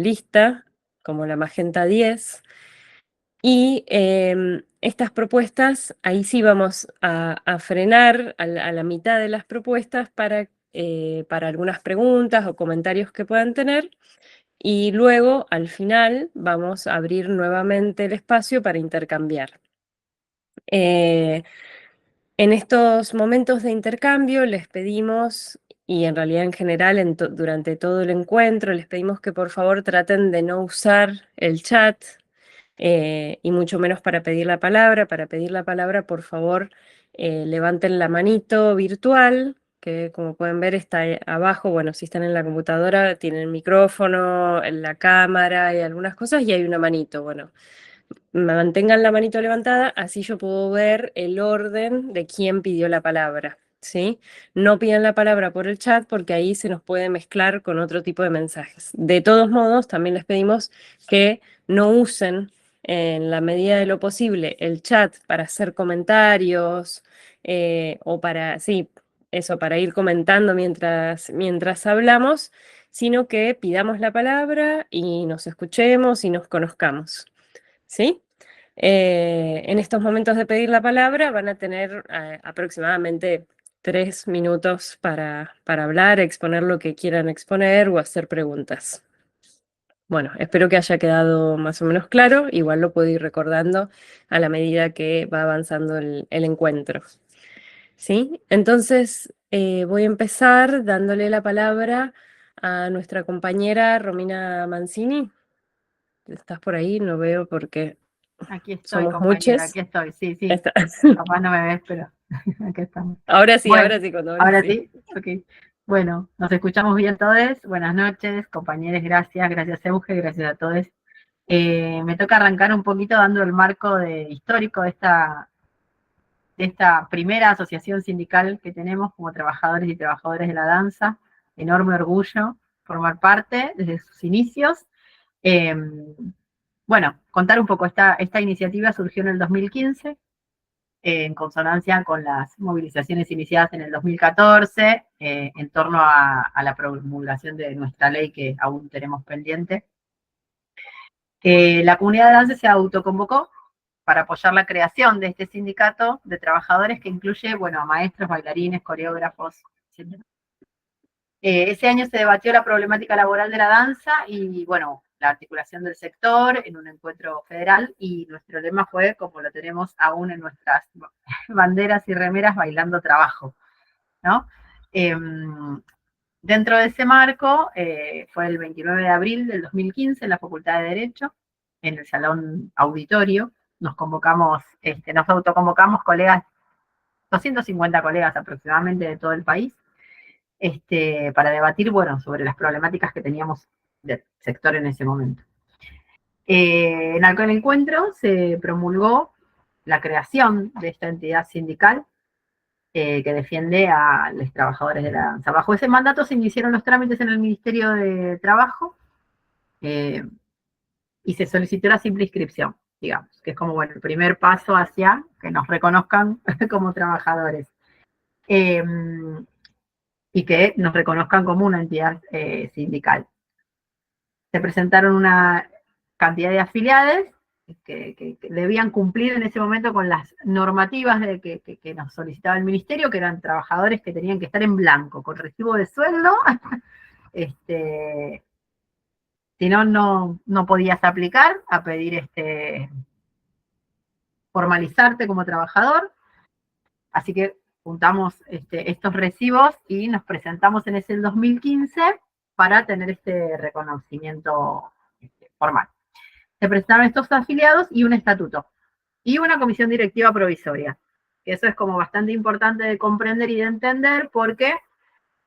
lista, como la Magenta 10. Y estas propuestas, ahí sí vamos a frenar a la mitad de las propuestas para algunas preguntas o comentarios que puedan tener. Y luego, al final, vamos a abrir nuevamente el espacio para intercambiar. Eh, en estos momentos de intercambio les pedimos, y en realidad en general durante todo el encuentro, les pedimos que por favor traten de no usar el chat, y mucho menos para pedir la palabra. Para pedir la palabra, por favor, levanten la manito virtual, que como pueden ver está abajo. Bueno, si están en la computadora, tienen el micrófono, la cámara y algunas cosas, y hay una manito. Bueno, mantengan la manito levantada, así yo puedo ver el orden de quién pidió la palabra, ¿sí? No pidan la palabra por el chat porque ahí se nos puede mezclar con otro tipo de mensajes. De todos modos, también les pedimos que no usen en la medida de lo posible el chat para hacer comentarios, o para, sí, eso, para ir comentando mientras hablamos, sino que pidamos la palabra y nos escuchemos y nos conozcamos. ¿Sí? En estos momentos de pedir la palabra van a tener aproximadamente 3 minutos para hablar, exponer lo que quieran exponer o hacer preguntas. Bueno, espero que haya quedado más o menos claro. Igual lo puedo ir recordando a la medida que va avanzando el encuentro. ¿Sí? Entonces, voy a empezar dándole la palabra a nuestra compañera Romina Mancini. ¿Estás por ahí? No veo porque Aquí estoy, somos compañera, muchos. aquí estoy, sí, sí. Está. Capaz no me ves, pero aquí estamos. Bueno, Ahora sí, cuando hables ahora sí. sí, ok. Bueno, nos escuchamos bien todos. Buenas noches, compañeros, gracias Euge, gracias a todos. Me toca arrancar un poquito dando el marco histórico de esta primera asociación sindical que tenemos como trabajadores y trabajadoras de la danza. Enorme orgullo formar parte desde sus inicios. Eh, bueno, contar un poco, esta iniciativa surgió en el 2015, en consonancia con las movilizaciones iniciadas en el 2014, en torno a la promulgación de nuestra ley que aún tenemos pendiente. La comunidad de danza se autoconvocó para apoyar la creación de este sindicato de trabajadores que incluye, bueno, a maestros, bailarines, coreógrafos, etc. Ese año se debatió la problemática laboral de la danza y, bueno, la articulación del sector en un encuentro federal, y nuestro lema fue, como lo tenemos aún en nuestras banderas y remeras, bailando trabajo, ¿no? Eh, Dentro de ese marco, fue el 29 de abril del 2015 en la Facultad de Derecho, en el Salón Auditorio, nos autoconvocamos colegas, 250 colegas aproximadamente de todo el país, para debatir, bueno, sobre las problemáticas que teníamos del sector en ese momento. En aquel encuentro se promulgó la creación de esta entidad sindical, que defiende a los trabajadores de la danza. Bajo ese mandato se iniciaron los trámites en el Ministerio de Trabajo, eh, y se solicitó la simple inscripción, digamos, que es como, bueno, el primer paso hacia que nos reconozcan como trabajadores. Eh, y que nos reconozcan como una entidad sindical. Se presentaron una cantidad de afiliados que debían cumplir en ese momento con las normativas que nos solicitaba el ministerio, que eran trabajadores que tenían que estar en blanco, con recibo de sueldo. Si no, no podías aplicar a pedir formalizarte como trabajador. Así que juntamos estos recibos y nos presentamos en ese 2015 para tener este reconocimiento formal. Se presentaron estos afiliados y un estatuto y una comisión directiva provisoria. Eso es como bastante importante de comprender y de entender, porque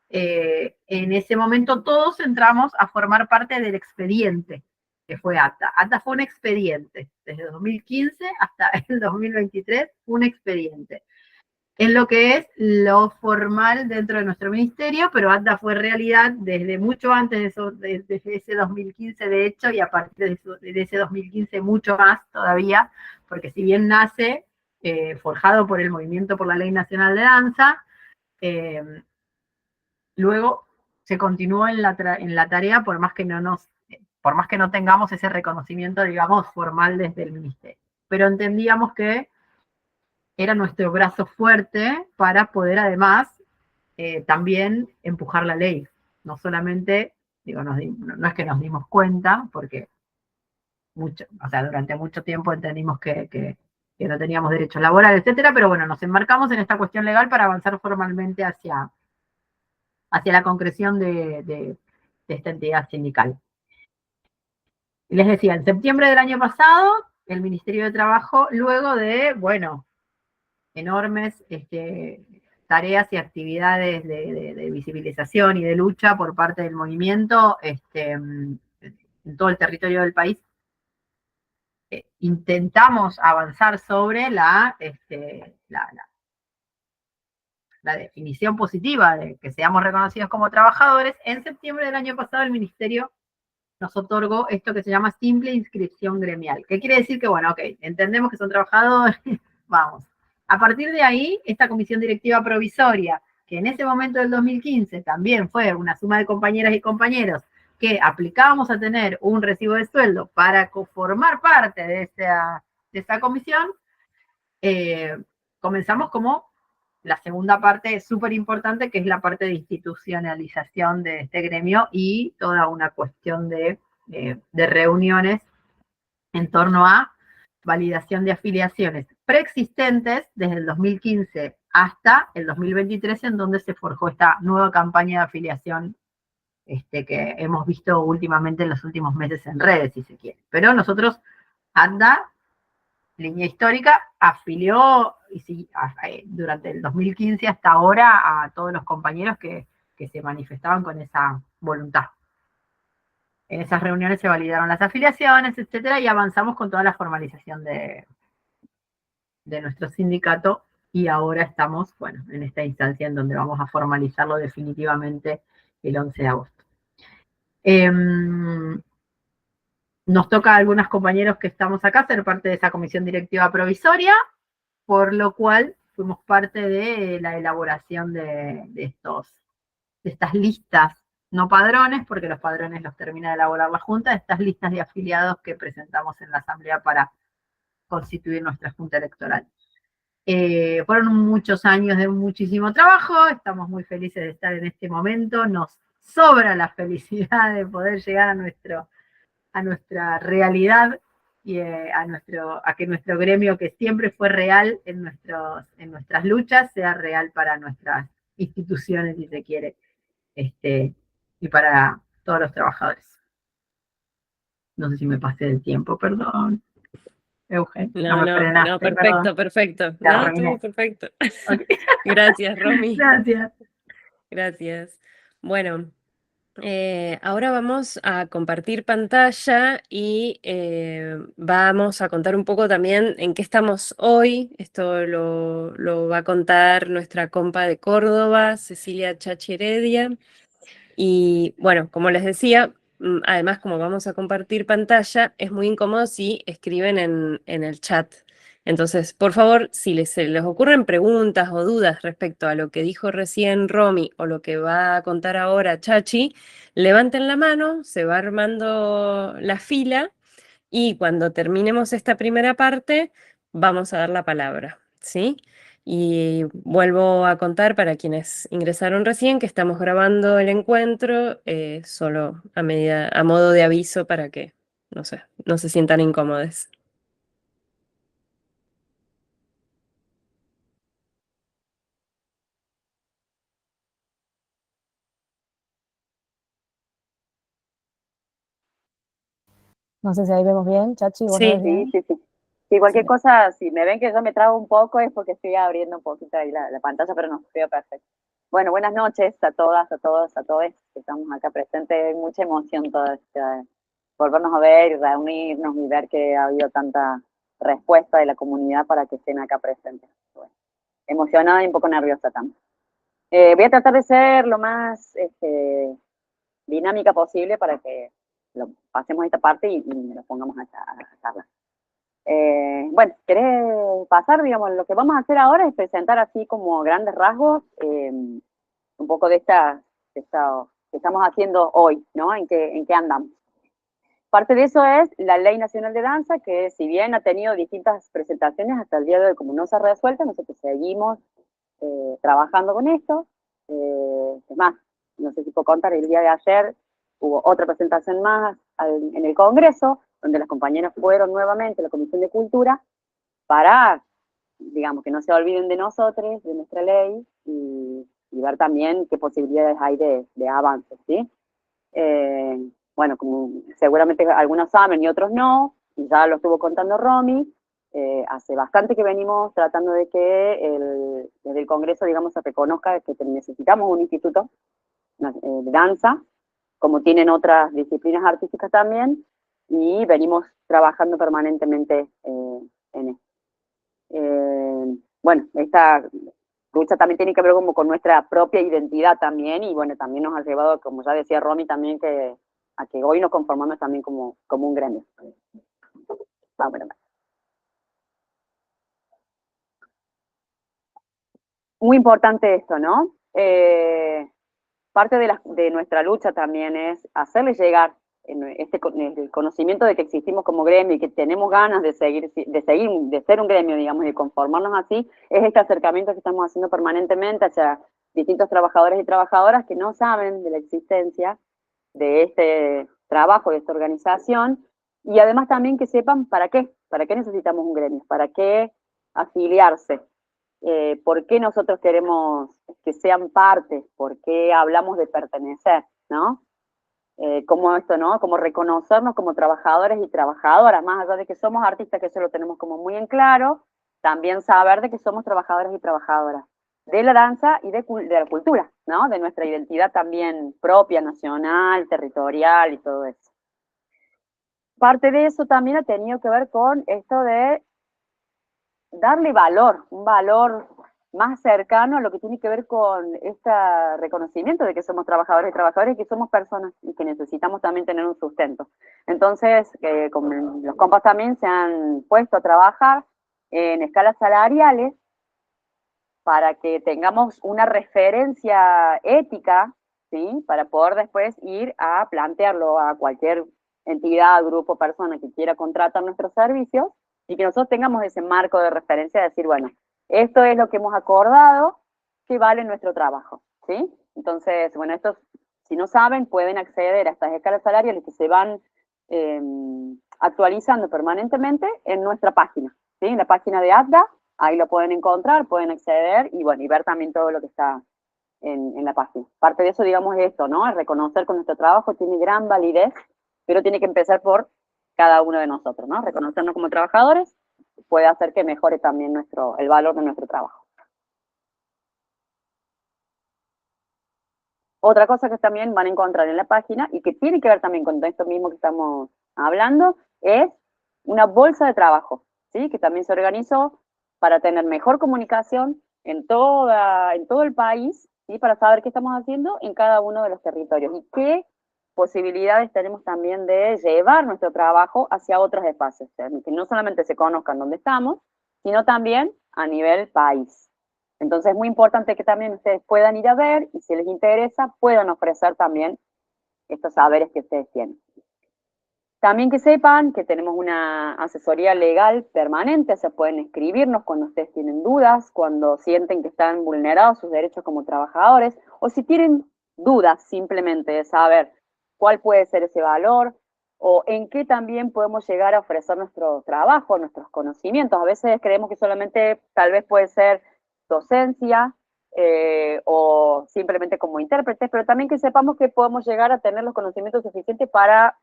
en ese momento todos entramos a formar parte del expediente que fue ATA. ATA fue un expediente, desde 2015 hasta el 2023, un expediente. Es lo que es lo formal dentro de nuestro ministerio, pero ATA fue realidad desde mucho antes de eso, desde ese 2015 de hecho, y a partir de ese 2015 mucho más todavía, porque si bien nace forjado por el Movimiento por la Ley Nacional de Danza, luego se continuó en la tarea, por más que no nos por más que no tengamos ese reconocimiento, digamos, formal desde el ministerio. Pero entendíamos que era nuestro brazo fuerte para poder además también empujar la ley. No solamente, digo, no es que nos dimos cuenta, porque durante mucho tiempo entendimos que no teníamos derechos laborales, etcétera, pero bueno, nos enmarcamos en esta cuestión legal para avanzar formalmente hacia la concreción de esta entidad sindical. Y les decía, en septiembre del año pasado, el Ministerio de Trabajo, luego de, bueno, enormes tareas y actividades de visibilización y de lucha por parte del movimiento en todo el territorio del país, intentamos avanzar sobre la definición positiva de que seamos reconocidos como trabajadores. En septiembre del año pasado el Ministerio nos otorgó esto que se llama simple inscripción gremial, que quiere decir que, bueno, ok, entendemos que son trabajadores, vamos. A partir de ahí, esta comisión directiva provisoria, que en ese momento del 2015 también fue una suma de compañeras y compañeros que aplicábamos a tener un recibo de sueldo para formar parte de esa comisión, comenzamos como la segunda parte súper importante, que es la parte de institucionalización de este gremio y toda una cuestión de reuniones en torno a validación de afiliaciones preexistentes desde el 2015 hasta el 2023, en donde se forjó esta nueva campaña de afiliación que hemos visto últimamente en los últimos meses en redes, si se quiere. Pero nosotros, ANDA, línea histórica, afilió durante el 2015 hasta ahora a todos los compañeros que se manifestaban con esa voluntad. En esas reuniones se validaron las afiliaciones, etcétera, y avanzamos con toda la formalización de nuestro sindicato, y ahora estamos, bueno, en esta instancia en donde vamos a formalizarlo definitivamente el 11 de agosto. Nos toca a algunos compañeros que estamos acá ser parte de esa comisión directiva provisoria, por lo cual fuimos parte de la elaboración de estas listas, no padrones, porque los padrones los termina de elaborar la Junta, estas listas de afiliados que presentamos en la Asamblea para constituir nuestra Junta Electoral. Fueron muchos años de muchísimo trabajo, estamos muy felices de estar en este momento, nos sobra la felicidad de poder llegar a nuestra realidad y a que nuestro gremio, que siempre fue real en nuestras luchas, sea real para nuestras instituciones, si se quiere, y para todos los trabajadores. No sé si me pasé del tiempo, perdón. Eugen, no me frenaste, no, perfecto, perdón. perfecto. Te No, arruiné. estuvo perfecto. Okay. Gracias, Romy. Gracias. Gracias. Bueno, ahora vamos a compartir pantalla y vamos a contar un poco también en qué estamos hoy. Esto lo va a contar nuestra compa de Córdoba, Cecilia Chachi Heredia. Y bueno, como les decía, además como vamos a compartir pantalla, es muy incómodo si escriben en el chat. Entonces, por favor, si se les ocurren preguntas o dudas respecto a lo que dijo recién Romy o lo que va a contar ahora Chachi, levanten la mano, se va armando la fila y cuando terminemos esta primera parte, vamos a dar la palabra, ¿sí? Y vuelvo a contar para quienes ingresaron recién que estamos grabando el encuentro solo a modo de aviso para que, no sé, no se sientan incómodos. No sé si ahí vemos bien, Chachi, ¿vos Sí. ves bien? Sí, sí, sí. Sí, cualquier Sí. cosa, si me ven que yo me trago un poco es porque estoy abriendo un poquito ahí la pantalla, pero no, veo perfecto. Bueno, buenas noches a todas, a todos, a todos que estamos acá presentes. Hay mucha emoción toda esta, volvernos a ver y reunirnos y ver que ha habido tanta respuesta de la comunidad para que estén acá presentes. Bueno, emocionada y un poco nerviosa también. Voy a tratar de ser lo más dinámica posible para que pasemos esta parte y nos pongamos a charlar. Bueno, ¿querés pasar? Digamos, lo que vamos a hacer ahora es presentar así como grandes rasgos un poco de esta que estamos haciendo hoy, ¿no? ¿En qué andamos? parte de eso es la Ley Nacional de Danza, que si bien ha tenido distintas presentaciones hasta el día de hoy, como no se ha resuelto, nosotros seguimos trabajando con esto. Es más, no sé si puedo contar, el día de ayer hubo otra presentación más en el Congreso, donde las compañeras fueron nuevamente a la Comisión de Cultura para, digamos, que no se olviden de nosotros, de nuestra ley, y ver también qué posibilidades hay de avance, ¿sí? Bueno, como seguramente algunos saben y otros no, y ya lo estuvo contando Romy, hace bastante que venimos tratando de que desde el Congreso, digamos, se reconozca que necesitamos un instituto de danza, como tienen otras disciplinas artísticas también, y venimos trabajando permanentemente en esto. Bueno, esta lucha también tiene que ver como con nuestra propia identidad también, y bueno, también nos ha llevado, como ya decía Romy, también a que hoy nos conformamos también como un gremio. Vamos, muy importante esto, ¿no? Parte de nuestra lucha también es hacerles llegar el conocimiento de que existimos como gremio y que tenemos ganas de ser un gremio, digamos, y de conformarnos así, es este acercamiento que estamos haciendo permanentemente hacia distintos trabajadores y trabajadoras que no saben de la existencia de este trabajo, de esta organización, y además también que sepan para qué necesitamos un gremio, para qué afiliarse. ¿Por qué nosotros queremos que sean parte? ¿Por qué hablamos de pertenecer? ¿No? Como esto, ¿no? Como reconocernos como trabajadores y trabajadoras, más allá de que somos artistas, que eso lo tenemos como muy en claro, también saber de que somos trabajadores y trabajadoras de la danza y de la cultura, ¿no? De nuestra identidad también propia, nacional, territorial y todo eso. Parte de eso también ha tenido que ver con esto de darle valor, un valor más cercano a lo que tiene que ver con este reconocimiento de que somos trabajadores y trabajadoras y que somos personas y que necesitamos también tener un sustento. Entonces, como los compas también se han puesto a trabajar en escalas salariales para que tengamos una referencia ética, ¿sí? Para poder después ir a plantearlo a cualquier entidad, grupo, persona que quiera contratar nuestros servicios, y que nosotros tengamos ese marco de referencia de decir, bueno, esto es lo que hemos acordado que vale nuestro trabajo, ¿sí? Entonces, bueno, estos, si no saben, pueden acceder a estas escalas salariales que se van actualizando permanentemente en nuestra página, ¿sí? En la página de ADDA, ahí lo pueden encontrar, pueden acceder y, bueno, y ver también todo lo que está en la página. Parte de eso, digamos, es esto, ¿no? Es reconocer que nuestro trabajo tiene gran validez, pero tiene que empezar por cada uno de nosotros, ¿no? Reconocernos como trabajadores puede hacer que mejore también el valor de nuestro trabajo. Otra cosa que también van a encontrar en la página y que tiene que ver también con esto mismo que estamos hablando es una bolsa de trabajo, ¿sí? Que también se organizó para tener mejor comunicación en todo el país, ¿sí? Para saber qué estamos haciendo en cada uno de los territorios y qué posibilidades tenemos también de llevar nuestro trabajo hacia otros espacios, que no solamente se conozcan dónde estamos, sino también a nivel país. Entonces es muy importante que también ustedes puedan ir a ver y si les interesa puedan ofrecer también estos saberes que ustedes tienen. También que sepan que tenemos una asesoría legal permanente, o sea, pueden escribirnos cuando ustedes tienen dudas, cuando sienten que están vulnerados sus derechos como trabajadores, o si tienen dudas simplemente de saber cuál puede ser ese valor, o en qué también podemos llegar a ofrecer nuestro trabajo, nuestros conocimientos. A veces creemos que solamente tal vez puede ser docencia, o simplemente como intérpretes, pero también que sepamos que podemos llegar a tener los conocimientos suficientes para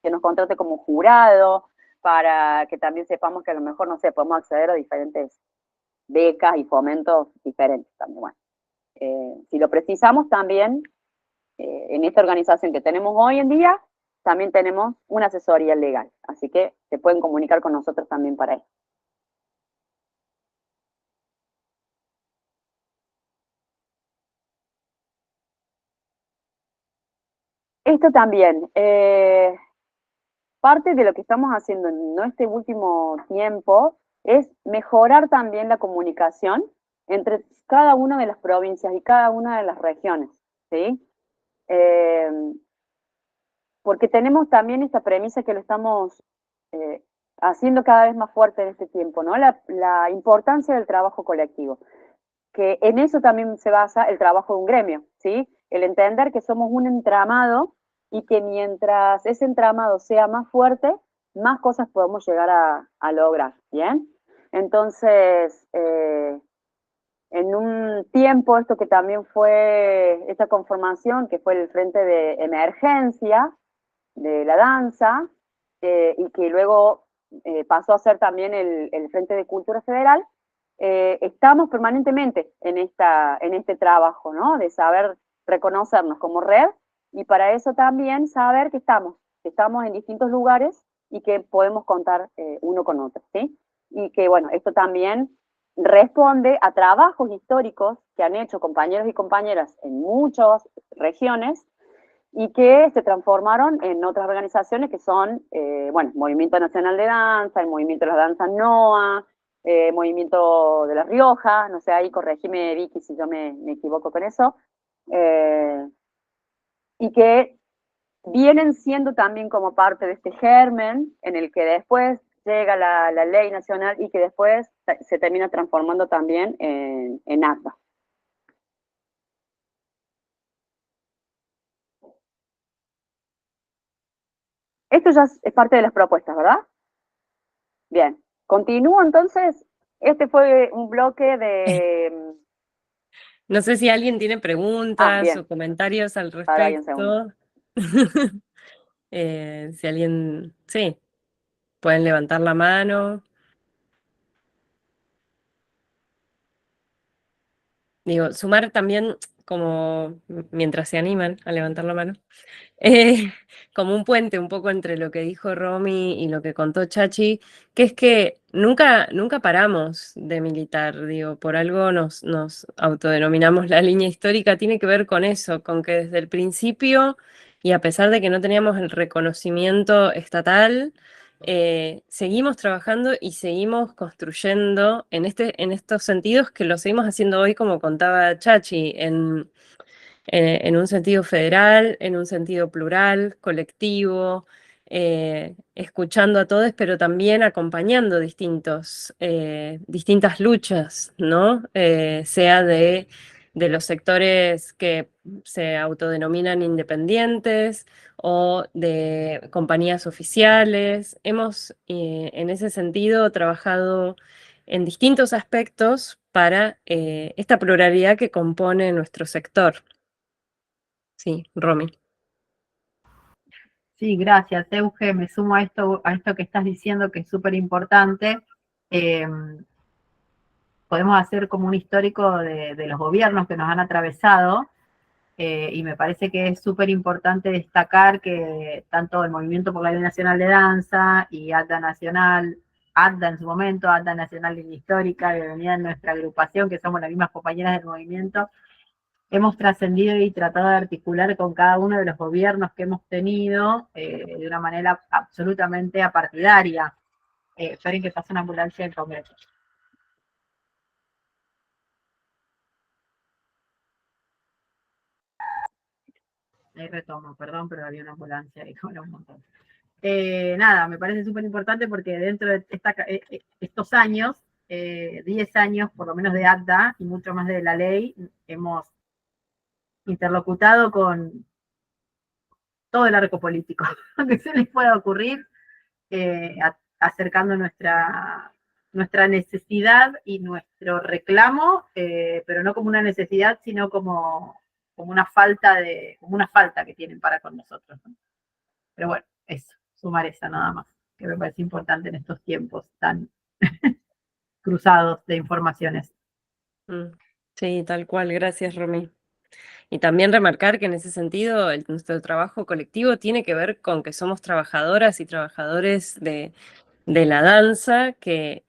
que nos contrate como jurado, para que también sepamos que a lo mejor, no sé, podemos acceder a diferentes becas y fomentos diferentes también. Bueno, si lo precisamos también, en esta organización que tenemos hoy en día, también tenemos una asesoría legal, así que se pueden comunicar con nosotros también para eso. Esto también, parte de lo que estamos haciendo en este último tiempo es mejorar también la comunicación entre cada una de las provincias y cada una de las regiones, ¿sí? porque tenemos también esta premisa que lo estamos haciendo cada vez más fuerte en este tiempo, ¿no? La importancia del trabajo colectivo, que en eso también se basa el trabajo de un gremio, ¿sí? El entender que somos un entramado y que mientras ese entramado sea más fuerte, más cosas podemos llegar a lograr, ¿bien? Entonces, en un tiempo, esto que también fue esta conformación, que fue el Frente de Emergencia de la Danza, y que luego pasó a ser también el Frente de Cultura Federal, estamos permanentemente en este trabajo, ¿no? De saber reconocernos como red, y para eso también saber que estamos en distintos lugares y que podemos contar uno con otro, ¿sí? Y que, bueno, esto también responde a trabajos históricos que han hecho compañeros y compañeras en muchas regiones y que se transformaron en otras organizaciones que son, bueno, Movimiento Nacional de Danza, el Movimiento de la Danza NOA, Movimiento de La Rioja, no sé, ahí corregime, Vicky, si yo me equivoco con eso, y que vienen siendo también como parte de este germen en el que después llega la ley nacional y que después se termina transformando también en acta. Esto ya es parte de las propuestas, ¿verdad? Bien, continúo entonces. Este fue un bloque de... No sé si alguien tiene preguntas bien, o comentarios al para ahí un segundo. respecto. Si alguien, sí, pueden levantar la mano. Digo, sumar también como mientras se animan a levantar la mano. eh, Como un puente un poco entre lo que dijo Romy y lo que contó Chachi, que es que nunca paramos de militar, digo, por algo nos autodenominamos la línea histórica, tiene que ver con eso, con que desde el principio, y a pesar de que no teníamos el reconocimiento estatal, seguimos trabajando y seguimos construyendo en estos sentidos que lo seguimos haciendo hoy, como contaba Chachi, en un sentido federal, en un sentido plural, colectivo, escuchando a todos, pero también acompañando distintas luchas, ¿no? Sea de los sectores que se autodenominan independientes o de compañías oficiales. Hemos, en ese sentido, trabajado en distintos aspectos para esta pluralidad que compone nuestro sector. Sí, Romy. Sí, gracias, Euge. Me sumo a esto que estás diciendo, que es súper importante. Podemos hacer como un histórico de los gobiernos que nos han atravesado, y me parece que es súper importante destacar que tanto el Movimiento por la Ley Nacional de Danza y ADDA Nacional, ADDA en su momento, ADDA Nacional Línea Histórica, que venía en nuestra agrupación, que somos las mismas compañeras del movimiento, hemos trascendido y tratado de articular con cada uno de los gobiernos que hemos tenido de una manera absolutamente apartidaria. Esperen que pase una ambulancia del Congreso. Ahí retomo, perdón, pero había una ambulancia ahí con un montón. Nada, me parece súper importante porque dentro de estos años, 10 años por lo menos de ACTA y mucho más de la ley, hemos interlocutado con todo el arco político que se les pueda ocurrir, acercando nuestra necesidad y nuestro reclamo, pero no como una necesidad, sino como una falta que tienen para con nosotros, ¿no? Pero bueno, eso, sumar esa nada más, que me parece importante en estos tiempos tan cruzados de informaciones. Sí, tal cual, gracias, Romy. Y también remarcar que en ese sentido nuestro trabajo colectivo tiene que ver con que somos trabajadoras y trabajadores de la danza, que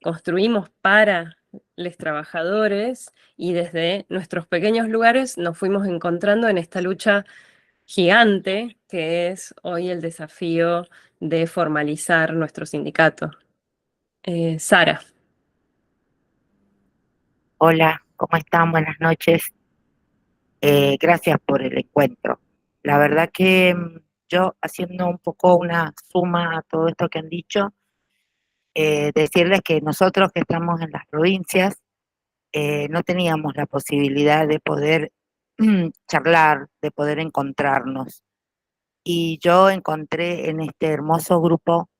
construimos para los trabajadores y desde nuestros pequeños lugares nos fuimos encontrando en esta lucha gigante que es hoy el desafío de formalizar nuestro sindicato. Sara. Hola, ¿cómo están? Buenas noches. Gracias por el encuentro. La verdad que yo haciendo un poco una suma a todo esto que han dicho, decirles que nosotros que estamos en las provincias no teníamos la posibilidad de poder charlar, de poder encontrarnos. Y yo encontré en este hermoso grupo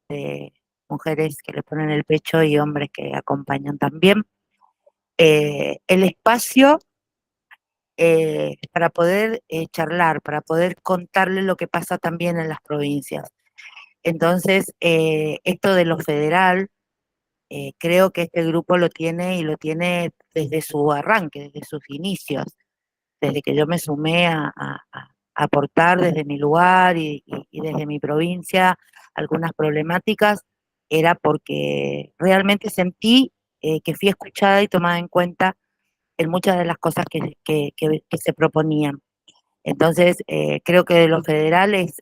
de mujeres que le ponen el pecho y hombres que acompañan también, el espacio para poder charlar, para poder contarle lo que pasa también en las provincias. Entonces, esto de lo federal, creo que este grupo lo tiene y lo tiene desde su arranque, desde sus inicios, desde que yo me sumé a aportar desde mi lugar y desde mi provincia algunas problemáticas, era porque realmente sentí que fui escuchada y tomada en cuenta en muchas de las cosas que se proponían. Entonces, creo que de lo federal es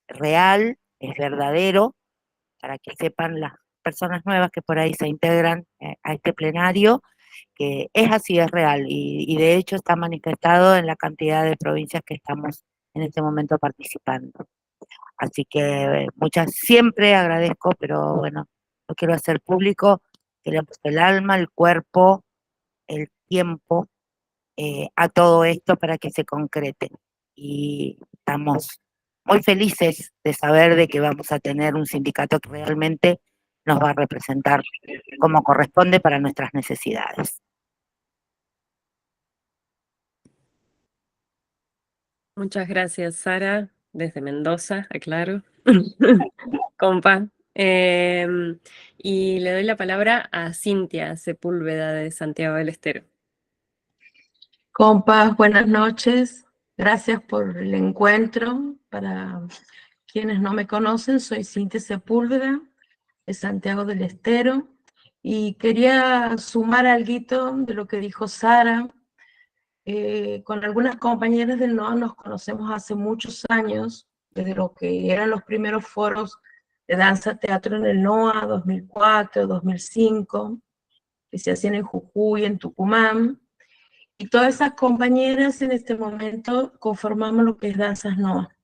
real, es verdadero, para que sepan las personas nuevas que por ahí se integran a este plenario, que es así, es real, y de hecho está manifestado en la cantidad de provincias que estamos en este momento participando. Así que muchas, siempre agradezco, pero bueno, lo quiero hacer público, que le han puesto el alma, el cuerpo, el tiempo a todo esto para que se concrete. Y estamos muy felices de saber de que vamos a tener un sindicato que realmente nos va a representar como corresponde para nuestras necesidades. Muchas gracias, Sara, desde Mendoza, aclaro. Compa. Y le doy la palabra a Cintia Sepúlveda de Santiago del Estero. Compas, buenas noches. Gracias por el encuentro. Para quienes no me conocen, soy Cintia Sepúlveda de Santiago del Estero y quería sumar algo de lo que dijo Sara. Con algunas compañeras del NOA nos conocemos hace muchos años, desde lo que eran los primeros foros de danza teatro en el NOA, 2004, 2005, que se hacían en Jujuy, en Tucumán. Y todas esas compañeras en este momento conformamos lo que es Danzas NOA.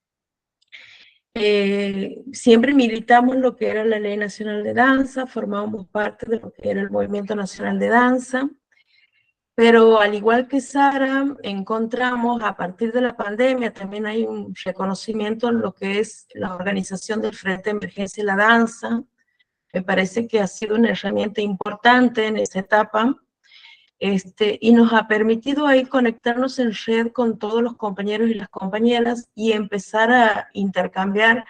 Siempre militamos lo que era la Ley Nacional de Danza, formábamos parte de lo que era el Movimiento Nacional de Danza, pero al igual que Sara, encontramos a partir de la pandemia, también hay un reconocimiento en lo que es la organización del Frente de Emergencia de la Danza. Me parece que ha sido una herramienta importante en esa etapa. Y nos ha permitido ahí conectarnos en red con todos los compañeros y las compañeras y empezar a intercambiar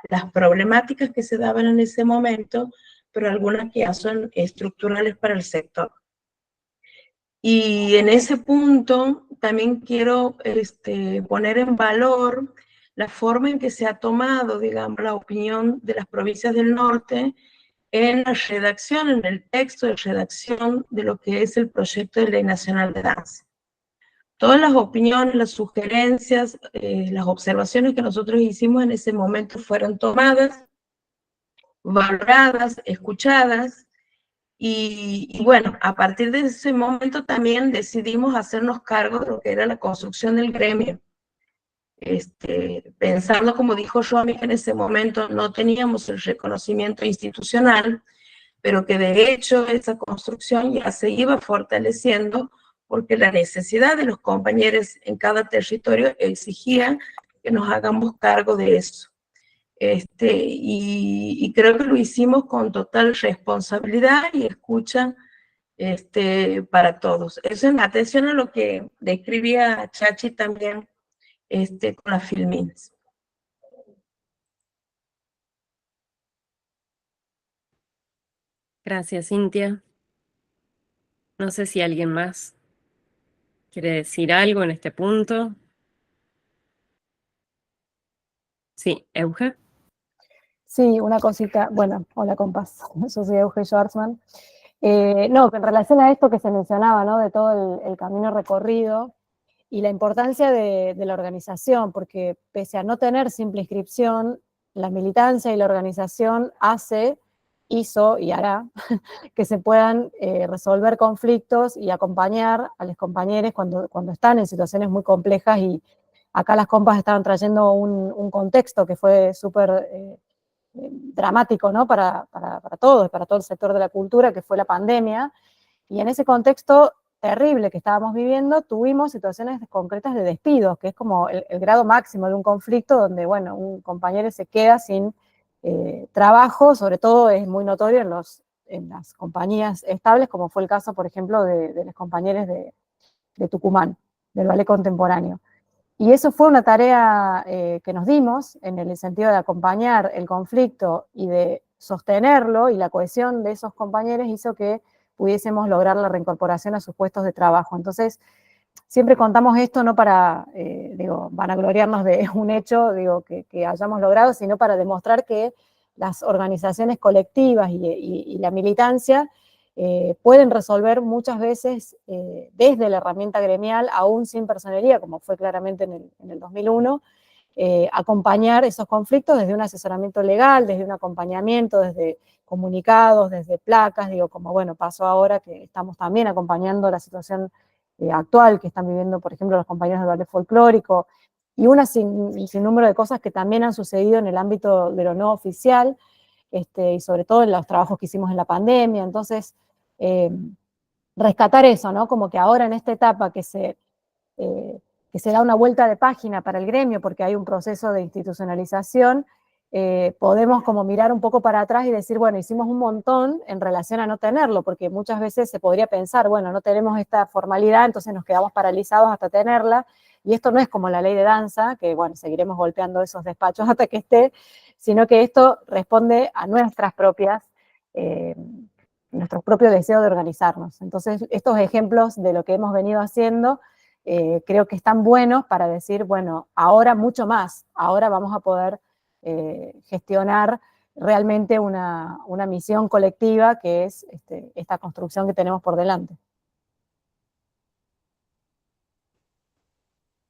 las problemáticas que se daban en ese momento, pero algunas que ya son estructurales para el sector. Y en ese punto también quiero poner en valor la forma en que se ha tomado, digamos, la opinión de las provincias del norte en la redacción, en el texto de redacción de lo que es el proyecto de Ley Nacional de Danza. Todas las opiniones, las sugerencias, las observaciones que nosotros hicimos en ese momento fueron tomadas, valoradas, escuchadas, y bueno, a partir de ese momento también decidimos hacernos cargo de lo que era la construcción del gremio. Pensando, como dijo Romy, que en ese momento no teníamos el reconocimiento institucional, pero que de hecho esa construcción ya se iba fortaleciendo porque la necesidad de los compañeros en cada territorio exigía que nos hagamos cargo de eso. Y creo que lo hicimos con total responsabilidad y escucha para todos. Eso en atención a lo que describía Chachi también con las filmines. Gracias, Cintia. No sé si alguien más quiere decir algo en este punto. Sí, Euge. Sí, una cosita. Bueno, hola compas, yo soy Euge Schwarzman. No, en relación a esto que se mencionaba, ¿no? De todo el camino recorrido y la importancia de la organización, porque pese a no tener simple inscripción, la militancia y la organización hizo y hará que se puedan resolver conflictos y acompañar a los compañeros cuando están en situaciones muy complejas y acá las compas estaban trayendo un contexto que fue súper dramático, ¿no? Para todos, para todo el sector de la cultura, que fue la pandemia, y en ese contexto terrible que estábamos viviendo, tuvimos situaciones concretas de despidos, que es como el grado máximo de un conflicto donde, bueno, un compañero se queda sin trabajo, sobre todo es muy notorio en las compañías estables, como fue el caso, por ejemplo, de los compañeros de Tucumán, del ballet contemporáneo. Y eso fue una tarea que nos dimos en el sentido de acompañar el conflicto y de sostenerlo, y la cohesión de esos compañeros hizo que pudiésemos lograr la reincorporación a sus puestos de trabajo. Entonces, siempre contamos esto no para, vanagloriarnos de un hecho, que hayamos logrado, sino para demostrar que las organizaciones colectivas y la militancia pueden resolver muchas veces desde la herramienta gremial, aún sin personería, como fue claramente en el 2001, acompañar esos conflictos desde un asesoramiento legal, desde un acompañamiento, desde comunicados, desde placas, como bueno, pasó ahora que estamos también acompañando la situación actual que están viviendo, por ejemplo, los compañeros del ballet folclórico, y un sinnúmero de cosas que también han sucedido en el ámbito de lo no oficial, y sobre todo en los trabajos que hicimos en la pandemia. Entonces, rescatar eso, ¿no? Como que ahora en esta etapa que se da una vuelta de página para el gremio porque hay un proceso de institucionalización, podemos como mirar un poco para atrás y decir, bueno, hicimos un montón en relación a no tenerlo, porque muchas veces se podría pensar, bueno, no tenemos esta formalidad, entonces nos quedamos paralizados hasta tenerla, y esto no es como la ley de danza, que bueno, seguiremos golpeando esos despachos hasta que esté, sino que esto responde a nuestros propios deseos de organizarnos. Entonces, estos ejemplos de lo que hemos venido haciendo creo que están buenos para decir, bueno, ahora mucho más, ahora vamos a poder gestionar realmente una misión colectiva que es esta construcción que tenemos por delante.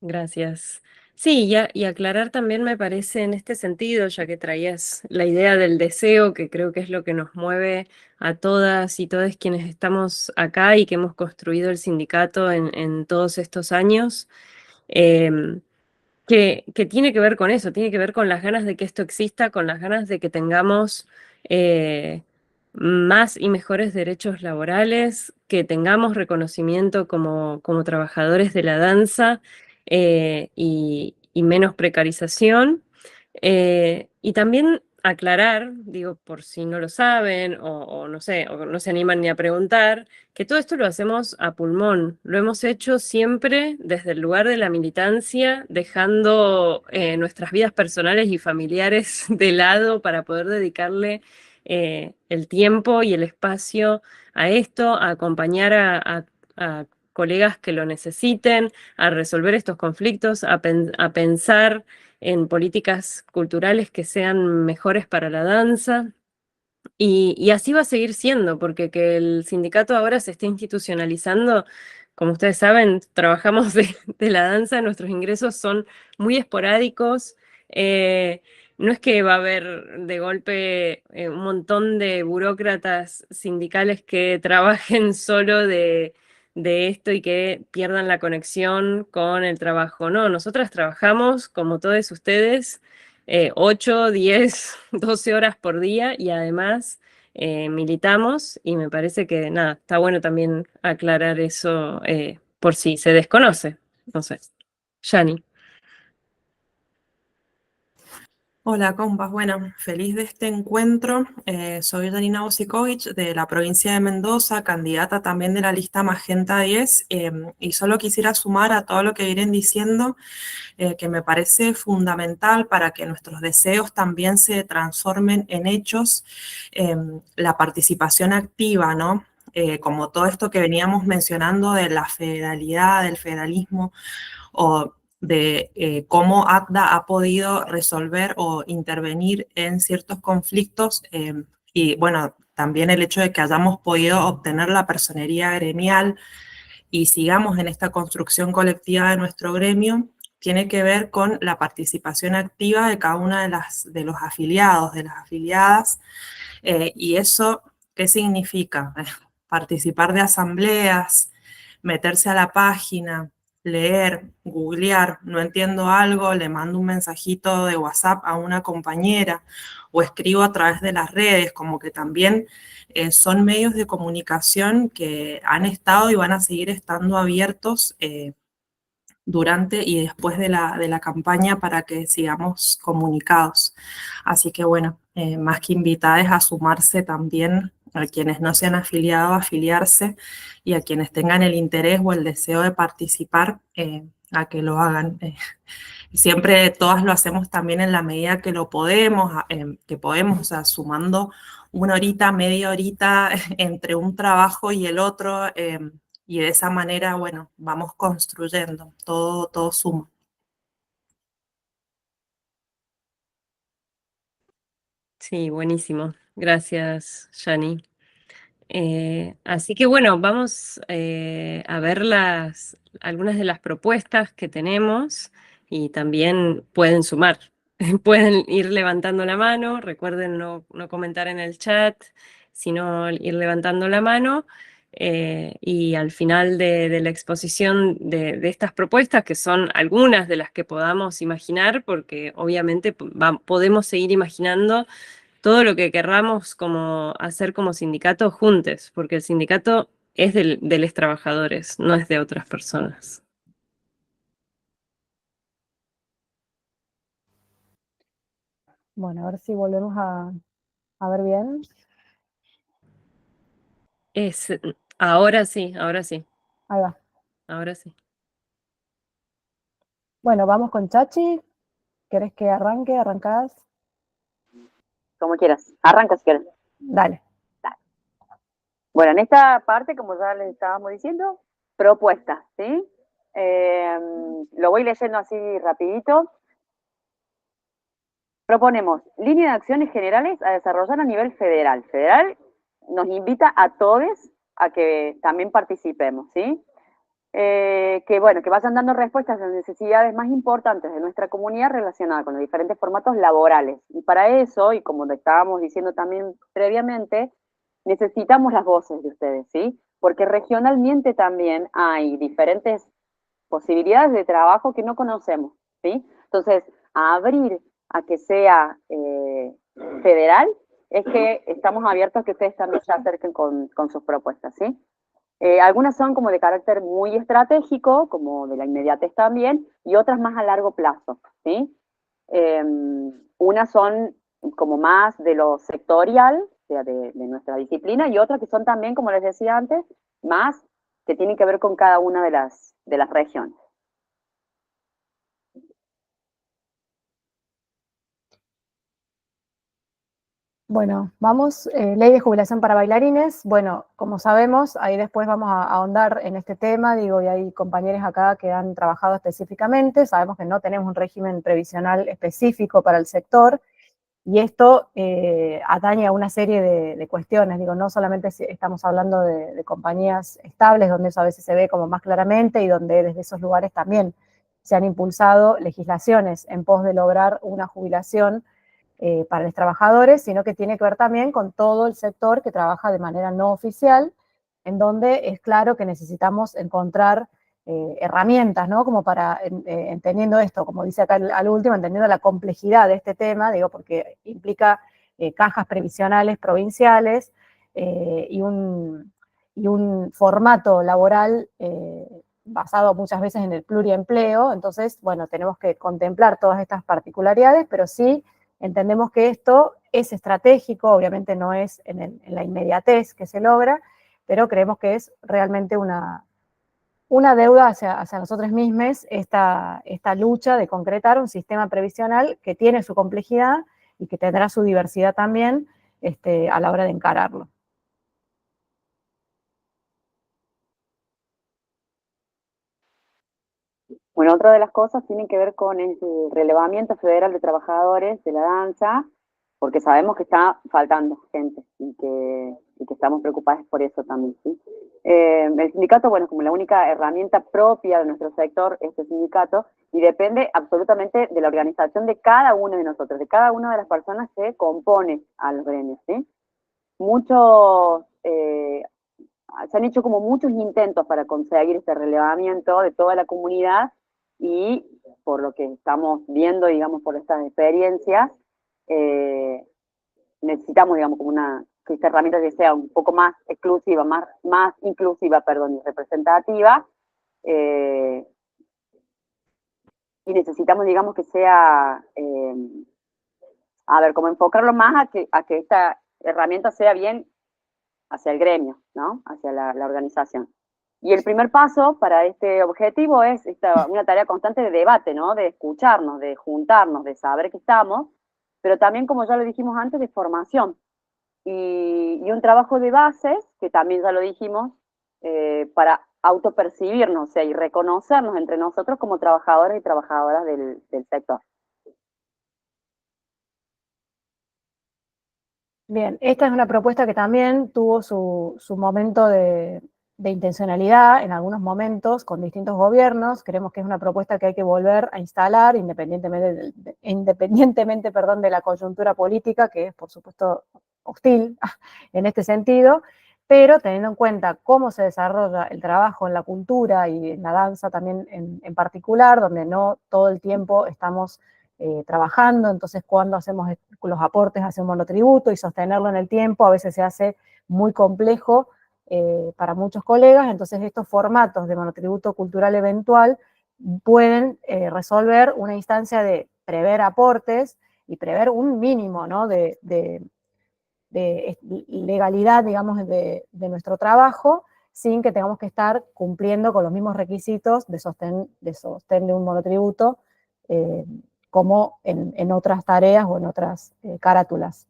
Gracias. Sí, y aclarar también me parece en este sentido, ya que traías la idea del deseo, que creo que es lo que nos mueve a todas y todos quienes estamos acá y que hemos construido el sindicato en todos estos años, em, que tiene que ver con eso, tiene que ver con las ganas de que esto exista, con las ganas de que tengamos eh, más y mejores derechos laborales, que tengamos reconocimiento como trabajadores de la danza, y menos precarización. Y también aclarar, digo, por si no lo saben o no sé, o no se animan ni a preguntar, que todo esto lo hacemos a pulmón, lo hemos hecho siempre desde el lugar de la militancia, dejando nuestras vidas personales y familiares de lado para poder dedicarle el tiempo y el espacio a esto, a acompañar a colegas que lo necesiten, a resolver estos conflictos, a pensar en políticas culturales que sean mejores para la danza. Y así va a seguir siendo, porque que el sindicato ahora se esté institucionalizando, como ustedes saben, trabajamos de la danza, nuestros ingresos son muy esporádicos. No es que va a haber de golpe un montón de burócratas sindicales que trabajen solo de esto y que pierdan la conexión con el trabajo. No, nosotras trabajamos, como todos ustedes, 8, 10, 12 horas por día y además militamos y me parece que nada, está bueno también aclarar eso por si se desconoce. No sé. Yani. Hola, compas. Bueno, feliz de este encuentro. Soy Janina Osikovic de la provincia de Mendoza, candidata también de la lista Magenta 10, y solo quisiera sumar a todo lo que vienen diciendo, que me parece fundamental para que nuestros deseos también se transformen en hechos, la participación activa, ¿no? Como todo esto que veníamos mencionando de la federalidad, del federalismo, o de cómo ACDA ha podido resolver o intervenir en ciertos conflictos, y bueno, también el hecho de que hayamos podido obtener la personería gremial y sigamos en esta construcción colectiva de nuestro gremio, tiene que ver con la participación activa de cada una de los afiliados, de las afiliadas, y eso, ¿qué significa? Participar de asambleas, meterse a la página, leer, googlear, no entiendo algo, le mando un mensajito de WhatsApp a una compañera o escribo a través de las redes, como que también son medios de comunicación que han estado y van a seguir estando abiertos durante y después de la campaña para que sigamos comunicados. Así que bueno, más que invitadas a sumarse también a quienes no se han afiliado, a afiliarse, y a quienes tengan el interés o el deseo de participar, a que lo hagan. Siempre todas lo hacemos también en la medida que lo podemos, o sea, sumando una horita, media horita entre un trabajo y el otro, y de esa manera, bueno, vamos construyendo, todo suma. Sí, buenísimo. Gracias, Yani. Así que bueno, vamos a ver algunas de las propuestas que tenemos y también pueden sumar. Pueden ir levantando la mano, recuerden no comentar en el chat, sino ir levantando la mano. Y al final de la exposición de estas propuestas, que son algunas de las que podamos imaginar, porque obviamente podemos seguir imaginando todo lo que querramos como hacer como sindicato juntos, porque el sindicato es de los trabajadores, no es de otras personas. Bueno, a ver si volvemos a ver bien. Ahora sí, ahora sí, Ahí va. ahora sí. Bueno, vamos con Chachi. ¿Querés que arranque? ¿Arrancás? Como quieras. Arranca si quieres. Dale. Bueno, en esta parte, como ya les estábamos diciendo, propuestas, ¿sí? Lo voy leyendo así rapidito. Proponemos línea de acciones generales a desarrollar a nivel federal. Federal nos invita a todos a que también participemos, ¿sí? Que vayan dando respuestas a las necesidades más importantes de nuestra comunidad relacionadas con los diferentes formatos laborales. Y para eso, y como lo estábamos diciendo también previamente, necesitamos las voces de ustedes, ¿sí? Porque regionalmente también hay diferentes posibilidades de trabajo que no conocemos, ¿sí? Entonces, abrir a que sea federal es que estamos abiertos a que ustedes también se acerquen con sus propuestas, ¿sí? Algunas son como de carácter muy estratégico, como de la inmediatez también, y otras más a largo plazo, ¿sí? Unas son como más de lo sectorial, o sea, de nuestra disciplina, y otras que son también, como les decía antes, más que tienen que ver con cada una de las regiones. Bueno, vamos, ley de jubilación para bailarines. Bueno, como sabemos, ahí después vamos a ahondar en este tema, digo, y hay compañeros acá que han trabajado específicamente, sabemos que no tenemos un régimen previsional específico para el sector, y esto atañe a una serie de cuestiones, digo, no solamente estamos hablando de compañías estables, donde eso a veces se ve como más claramente, y donde desde esos lugares también se han impulsado legislaciones en pos de lograr una jubilación para los trabajadores, sino que tiene que ver también con todo el sector que trabaja de manera no oficial, en donde es claro que necesitamos encontrar herramientas, ¿no? Como para, entendiendo esto, como dice acá al último, entendiendo la complejidad de este tema, digo, porque implica cajas previsionales provinciales y un formato laboral basado muchas veces en el pluriempleo. Entonces, bueno, tenemos que contemplar todas estas particularidades, pero sí entendemos que esto es estratégico, obviamente no es en la inmediatez que se logra, pero creemos que es realmente una deuda hacia nosotros mismos esta lucha de concretar un sistema previsional que tiene su complejidad y que tendrá su diversidad también a la hora de encararlo. Bueno, otra de las cosas tiene que ver con el relevamiento federal de trabajadores de la danza, porque sabemos que está faltando gente y que estamos preocupados por eso también, ¿sí? El sindicato, bueno, como la única herramienta propia de nuestro sector, este sindicato, y depende absolutamente de la organización de cada uno de nosotros, de cada una de las personas que compone a los gremios, ¿sí? Muchos se han hecho como muchos intentos para conseguir este relevamiento de toda la comunidad y por lo que estamos viendo, digamos, por estas experiencias, necesitamos, digamos, como que esta herramienta que sea un poco más exclusiva, más inclusiva, perdón, y representativa, y necesitamos, digamos, que sea, a ver, como enfocarlo más a que esta herramienta sea bien hacia el gremio, ¿no? Hacia la organización. Y el primer paso para este objetivo es una tarea constante de debate, ¿no? De escucharnos, de juntarnos, de saber que estamos, pero también, como ya lo dijimos antes, de formación. Y un trabajo de bases, que también ya lo dijimos, para autopercibirnos, o sea, y reconocernos entre nosotros como trabajadores y trabajadoras del sector. Bien, esta es una propuesta que también tuvo su momento de intencionalidad en algunos momentos con distintos gobiernos. Creemos que es una propuesta que hay que volver a instalar independientemente, perdón, de la coyuntura política, que es por supuesto hostil en este sentido, pero teniendo en cuenta cómo se desarrolla el trabajo en la cultura y en la danza también en particular, donde no todo el tiempo estamos trabajando, entonces cuando hacemos los aportes hacia un monotributo y sostenerlo en el tiempo a veces se hace muy complejo para muchos colegas, entonces estos formatos de monotributo cultural eventual pueden resolver una instancia de prever aportes y prever un mínimo, ¿no? de legalidad, digamos, de nuestro trabajo, sin que tengamos que estar cumpliendo con los mismos requisitos de sostén de un monotributo, como en otras tareas o en otras carátulas.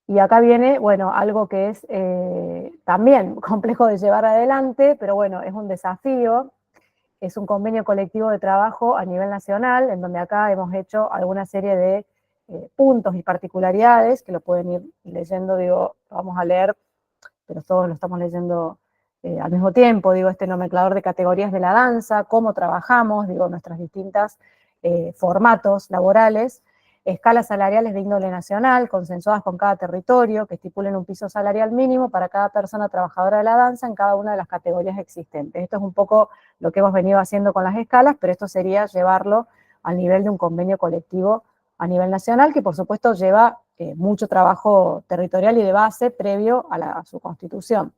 Y acá viene, bueno, algo que es también complejo de llevar adelante, pero bueno, es un desafío. Es un convenio colectivo de trabajo a nivel nacional, en donde acá hemos hecho alguna serie de puntos y particularidades, que lo pueden ir leyendo, digo, lo vamos a leer, pero todos lo estamos leyendo al mismo tiempo, digo, este nomenclador de categorías de la danza, cómo trabajamos, digo, nuestras distintas formatos laborales, escalas salariales de índole nacional, consensuadas con cada territorio, que estipulen un piso salarial mínimo para cada persona trabajadora de la danza en cada una de las categorías existentes. Esto es un poco lo que hemos venido haciendo con las escalas, pero esto sería llevarlo al nivel de un convenio colectivo a nivel nacional, que por supuesto lleva mucho trabajo territorial y de base previo a su constitución.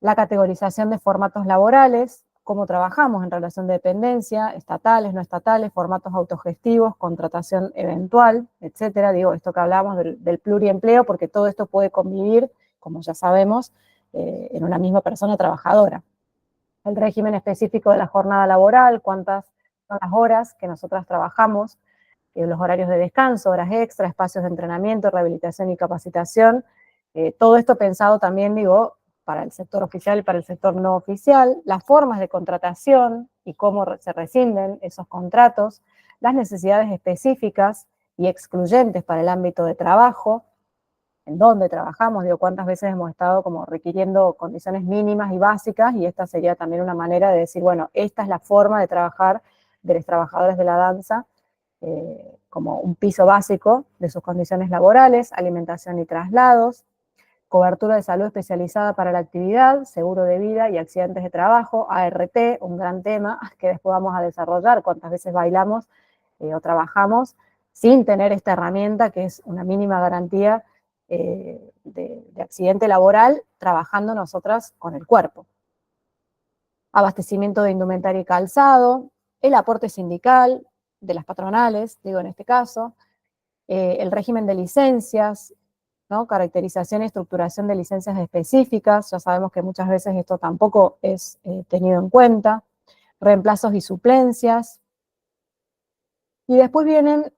La categorización de formatos laborales, cómo trabajamos en relación de dependencia, estatales, no estatales, formatos autogestivos, contratación eventual, etcétera. Digo, esto que hablamos del pluriempleo, porque todo esto puede convivir, como ya sabemos, en una misma persona trabajadora. El régimen específico de la jornada laboral, cuántas son las horas que nosotras trabajamos, los horarios de descanso, horas extra, espacios de entrenamiento, rehabilitación y capacitación. Todo esto pensado también, digo, para el sector oficial y para el sector no oficial, las formas de contratación y cómo se rescinden esos contratos, las necesidades específicas y excluyentes para el ámbito de trabajo, en dónde trabajamos, digo, cuántas veces hemos estado como requiriendo condiciones mínimas y básicas, y esta sería también una manera de decir, bueno, esta es la forma de trabajar de los trabajadores de la danza, como un piso básico de sus condiciones laborales, alimentación y traslados, cobertura de salud especializada para la actividad, seguro de vida y accidentes de trabajo, ART, un gran tema que después vamos a desarrollar, cuántas veces bailamos o trabajamos sin tener esta herramienta que es una mínima garantía de accidente laboral, trabajando nosotras con el cuerpo. Abastecimiento de indumentaria y calzado, el aporte sindical de las patronales, digo en este caso, el régimen de licencias, ¿no? Caracterización y estructuración de licencias específicas, ya sabemos que muchas veces esto tampoco es tenido en cuenta, reemplazos y suplencias, y después vienen,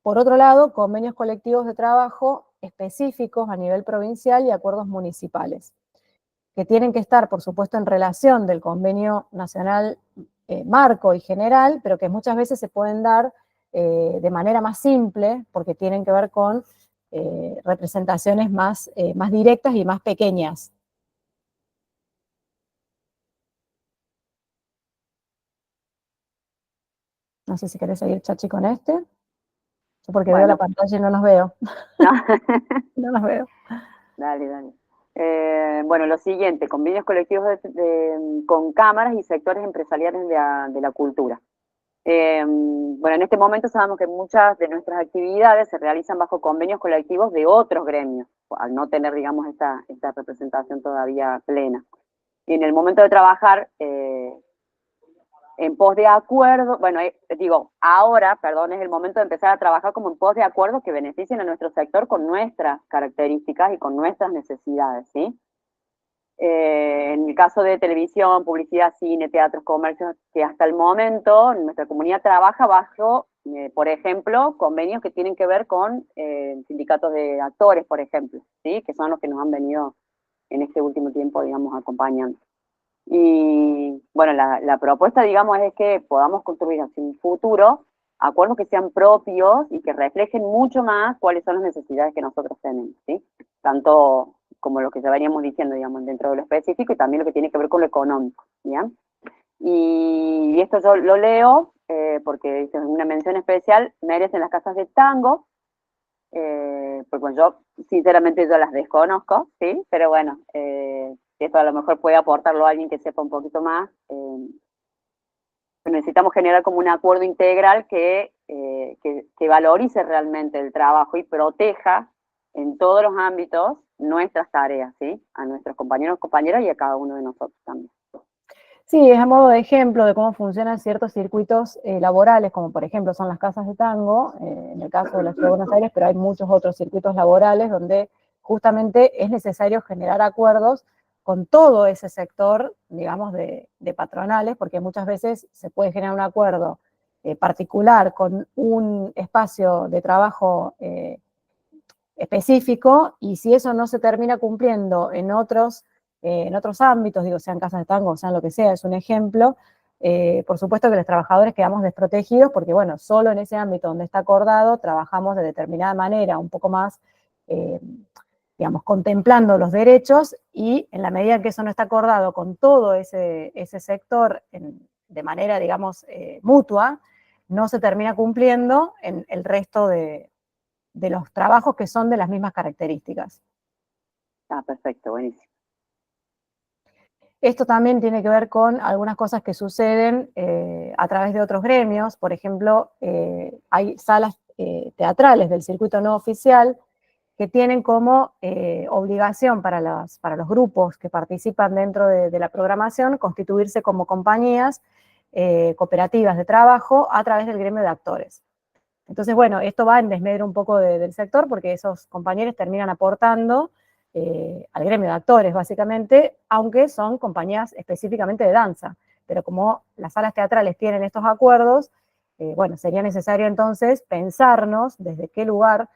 por otro lado, convenios colectivos de trabajo específicos a nivel provincial y acuerdos municipales, que tienen que estar, por supuesto, en relación del convenio nacional marco y general, pero que muchas veces se pueden dar de manera más simple, porque tienen que ver con representaciones más directas y más pequeñas. No sé si querés seguir, Chachi, con este. Yo porque veo la Bueno, pantalla y no nos veo. no. No nos veo. Dale, dale. Bueno, lo siguiente, convenios colectivos con cámaras y sectores empresariales de la cultura. Bueno, en este momento sabemos que muchas de nuestras actividades se realizan bajo convenios colectivos de otros gremios, al no tener, digamos, esta representación todavía plena. Y en el momento de trabajar en pos de acuerdo, bueno, ahora, perdón, es el momento de empezar a trabajar como en pos de acuerdo que beneficien a nuestro sector con nuestras características y con nuestras necesidades, ¿sí? En el caso de televisión, publicidad, cine, teatros, comercios, que hasta el momento nuestra comunidad trabaja bajo, por ejemplo, convenios que tienen que ver con sindicatos de actores, por ejemplo, ¿sí? Que son los que nos han venido en este último tiempo, digamos, acompañando. Y bueno, la propuesta, digamos, es que podamos construir hacia un futuro acuerdos que sean propios y que reflejen mucho más cuáles son las necesidades que nosotros tenemos, ¿sí? Tanto como lo que ya veníamos diciendo, digamos, dentro de lo específico y también lo que tiene que ver con lo económico, ¿ya? Y esto yo lo leo porque dice una mención especial, merecen las casas de tango, porque bueno, yo sinceramente yo las desconozco, ¿sí? Pero bueno, esto a lo mejor puede aportarlo a alguien que sepa un poquito más. Necesitamos generar como un acuerdo integral que valorice realmente el trabajo y proteja en todos los ámbitos nuestras tareas, ¿sí? A nuestros compañeros, compañeras y a cada uno de nosotros también. Sí, es a modo de ejemplo de cómo funcionan ciertos circuitos laborales, como por ejemplo son las casas de tango, en el caso de la Ciudad de Buenos Aires, pero hay muchos otros circuitos laborales donde justamente es necesario generar acuerdos con todo ese sector, digamos, de patronales, porque muchas veces se puede generar un acuerdo particular con un espacio de trabajo específico, y si eso no se termina cumpliendo en otros ámbitos, digo, sean casas de tango, sean lo que sea, es un ejemplo, por supuesto que los trabajadores quedamos desprotegidos porque, bueno, solo en ese ámbito donde está acordado trabajamos de determinada manera, un poco más, digamos, contemplando los derechos, y en la medida en que eso no está acordado con todo ese sector de manera, digamos, mutua, no se termina cumpliendo en el resto de los trabajos que son de las mismas características. Ah, perfecto, buenísimo. Esto también tiene que ver con algunas cosas que suceden a través de otros gremios. Por ejemplo, hay salas teatrales del circuito no oficial que tienen como obligación para los grupos que participan dentro de la programación constituirse como compañías cooperativas de trabajo a través del gremio de actores. Entonces, bueno, esto va en desmedro un poco del sector porque esos compañeros terminan aportando al gremio de actores, básicamente, aunque son compañías específicamente de danza. Pero como las salas teatrales tienen estos acuerdos, bueno, sería necesario entonces pensarnos desde qué lugar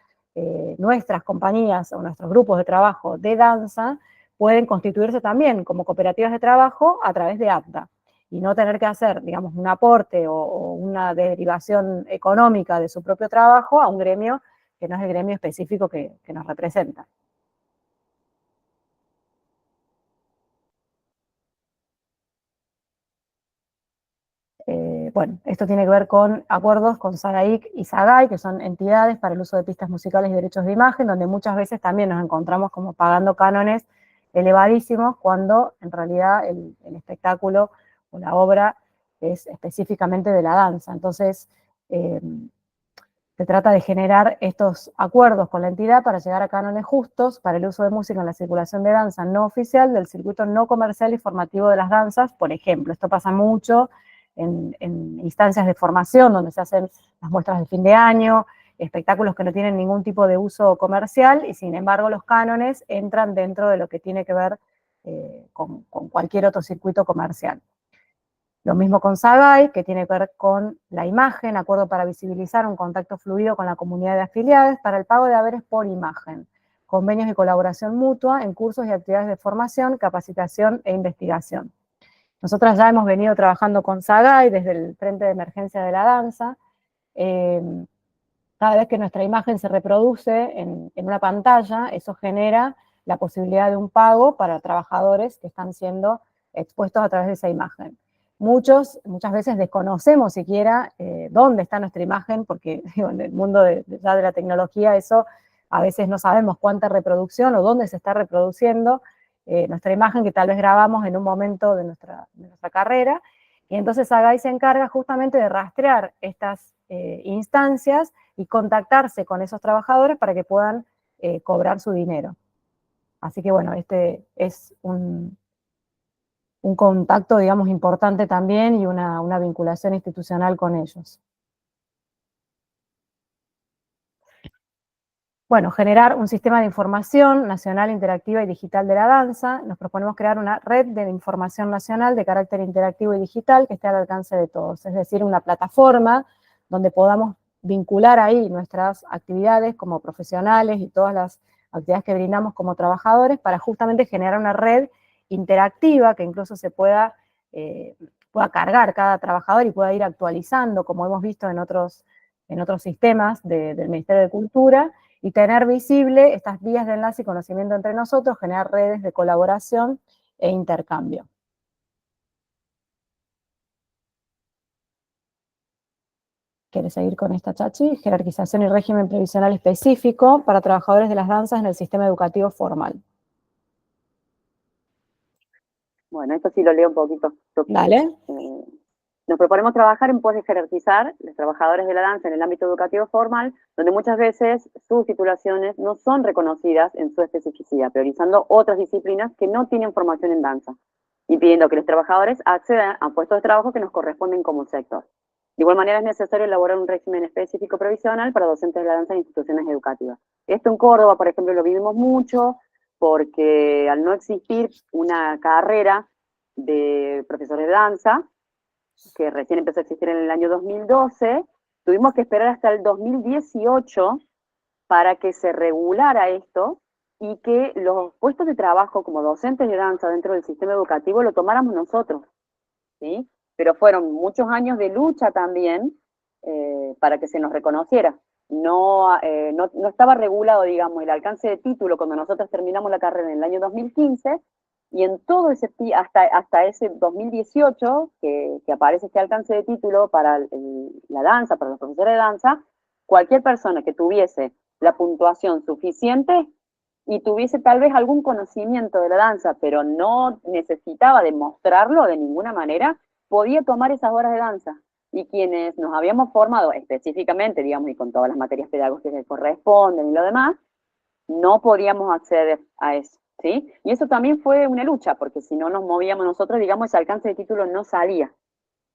nuestras compañías o nuestros grupos de trabajo de danza pueden constituirse también como cooperativas de trabajo a través de APTA, y no tener que hacer, digamos, un aporte o una derivación económica de su propio trabajo a un gremio que no es el gremio específico que nos representa. Bueno, esto tiene que ver con acuerdos con SAGAIC y SAGAI, que son entidades para el uso de pistas musicales y derechos de imagen, donde muchas veces también nos encontramos como pagando cánones elevadísimos, cuando en realidad el espectáculo o la obra es específicamente de la danza. Entonces, se trata de generar estos acuerdos con la entidad para llegar a cánones justos para el uso de música en la circulación de danza no oficial del circuito no comercial y formativo de las danzas, por ejemplo. Esto pasa mucho en instancias de formación donde se hacen las muestras de fin de año, espectáculos que no tienen ningún tipo de uso comercial, y sin embargo los cánones entran dentro de lo que tiene que ver con cualquier otro circuito comercial. Lo mismo con SAGAI, que tiene que ver con la imagen, acuerdo para visibilizar un contacto fluido con la comunidad de afiliados para el pago de haberes por imagen, convenios de colaboración mutua en cursos y actividades de formación, capacitación e investigación. Nosotras ya hemos venido trabajando con SAGAI desde el Frente de Emergencia de la Danza. Cada vez que nuestra imagen se reproduce en una pantalla, eso genera la posibilidad de un pago para trabajadores que están siendo expuestos a través de esa imagen. muchas veces desconocemos siquiera dónde está nuestra imagen, porque digo, en el mundo ya de la tecnología eso a veces no sabemos cuánta reproducción o dónde se está reproduciendo nuestra imagen que tal vez grabamos en un momento de nuestra carrera, y entonces AGAI se encarga justamente de rastrear estas instancias y contactarse con esos trabajadores para que puedan cobrar su dinero. Así que bueno, este es un contacto, digamos, importante también y una vinculación institucional con ellos. Bueno, generar un sistema de información nacional, interactiva y digital de la danza. Nos proponemos crear una red de información nacional de carácter interactivo y digital que esté al alcance de todos, es decir, una plataforma donde podamos vincular ahí nuestras actividades como profesionales y todas las actividades que brindamos como trabajadores para justamente generar una red interactiva que incluso se pueda cargar cada trabajador y pueda ir actualizando, como hemos visto en otros sistemas del Ministerio de Cultura, y tener visible estas vías de enlace y conocimiento entre nosotros, generar redes de colaboración e intercambio. ¿Quieres seguir con esta, Chachi? Jerarquización y régimen previsional específico para trabajadores de las danzas en el sistema educativo formal. Bueno, esto sí lo leo un poquito. Dale. Nos proponemos trabajar en pos de jerarquizar los trabajadores de la danza en el ámbito educativo formal, donde muchas veces sus titulaciones no son reconocidas en su especificidad, priorizando otras disciplinas que no tienen formación en danza, impidiendo que los trabajadores accedan a puestos de trabajo que nos corresponden como sector. De igual manera, es necesario elaborar un régimen específico provisional para docentes de la danza en instituciones educativas. Esto en Córdoba, por ejemplo, lo vivimos mucho, porque al no existir una carrera de profesores de danza, que recién empezó a existir en el año 2012, tuvimos que esperar hasta el 2018 para que se regulara esto y que los puestos de trabajo como docentes de danza dentro del sistema educativo lo tomáramos nosotros, ¿sí? Pero fueron muchos años de lucha también para que se nos reconociera. No estaba regulado, digamos, el alcance de título cuando nosotros terminamos la carrera en el año 2015, y en todo ese, hasta ese 2018, que aparece este alcance de título para la danza, para los profesores de danza, cualquier persona que tuviese la puntuación suficiente y tuviese tal vez algún conocimiento de la danza, pero no necesitaba demostrarlo de ninguna manera, podía tomar esas horas de danza. Y quienes nos habíamos formado específicamente, digamos, y con todas las materias pedagógicas que corresponden y lo demás, no podíamos acceder a eso, ¿sí? Y eso también fue una lucha, porque si no nos movíamos nosotros, digamos, ese alcance de título no salía.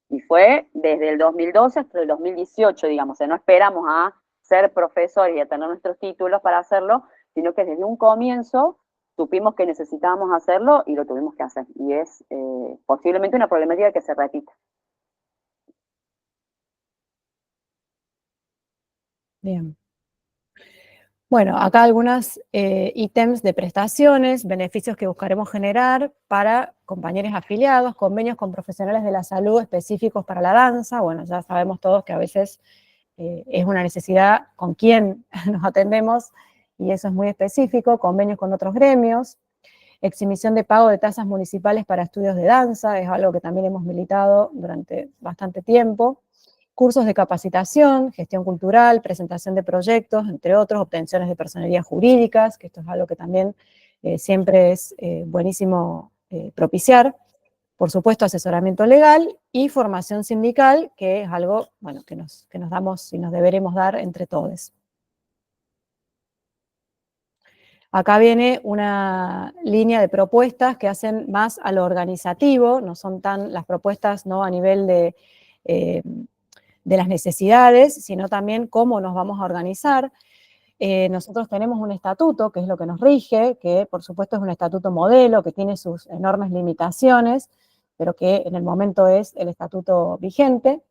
Y fue desde el 2012 hasta el 2018, digamos, o sea, no esperamos a ser profesores y a tener nuestros títulos para hacerlo, sino que desde un comienzo supimos que necesitábamos hacerlo y lo tuvimos que hacer. Y es posiblemente una problemática que se repita. Bien. Bueno, acá algunos ítems de prestaciones, beneficios que buscaremos generar para compañeros afiliados, convenios con profesionales de la salud específicos para la danza. Bueno, ya sabemos todos que a veces es una necesidad con quién nos atendemos y eso es muy específico, convenios con otros gremios, exhibición de pago de tasas municipales para estudios de danza, es algo que también hemos militado durante bastante tiempo, cursos de capacitación, gestión cultural, presentación de proyectos, entre otros, obtenciones de personerías jurídicas, que esto es algo que también siempre es buenísimo propiciar. Por supuesto, asesoramiento legal y formación sindical, que es algo, bueno, que nos damos y nos deberemos dar entre todos. Acá viene una línea de propuestas que hacen más a lo organizativo, no son tan las propuestas no a nivel de las necesidades, sino también cómo nos vamos a organizar. Nosotros tenemos un estatuto, que es lo que nos rige, que por supuesto es un estatuto modelo, que tiene sus enormes limitaciones, pero que en el momento es el estatuto vigente,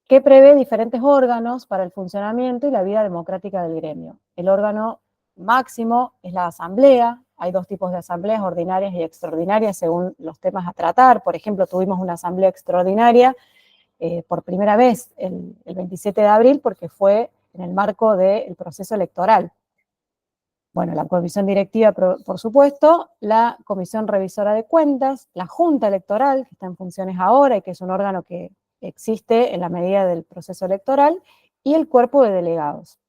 que prevé diferentes órganos para el funcionamiento y la vida democrática del gremio. El órgano máximo es la asamblea, hay dos tipos de asambleas, ordinarias y extraordinarias, según los temas a tratar. Por ejemplo, tuvimos una asamblea extraordinaria por primera vez el 27 de abril, porque fue en el marco del proceso electoral. Bueno, la comisión directiva, por supuesto, la comisión revisora de cuentas, la junta electoral, que está en funciones ahora y que es un órgano que existe en la medida del proceso electoral, y el cuerpo de delegados.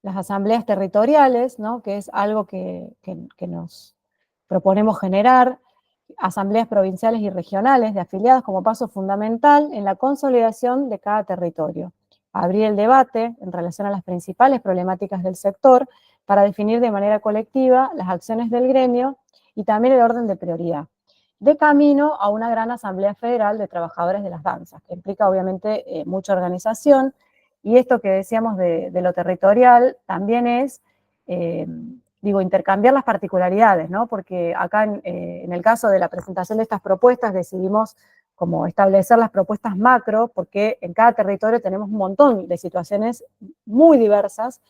Las asambleas territoriales, ¿no? Que es algo que nos proponemos generar, asambleas provinciales y regionales de afiliados como paso fundamental en la consolidación de cada territorio. Abrir el debate en relación a las principales problemáticas del sector para definir de manera colectiva las acciones del gremio y también el orden de prioridad. De camino a una gran asamblea federal de trabajadores de las danzas, que implica obviamente mucha organización, y esto que decíamos de lo territorial también es, intercambiar las particularidades, ¿no? Porque acá en el caso de la presentación de estas propuestas decidimos como establecer las propuestas macro, porque en cada territorio tenemos un montón de situaciones muy diversas,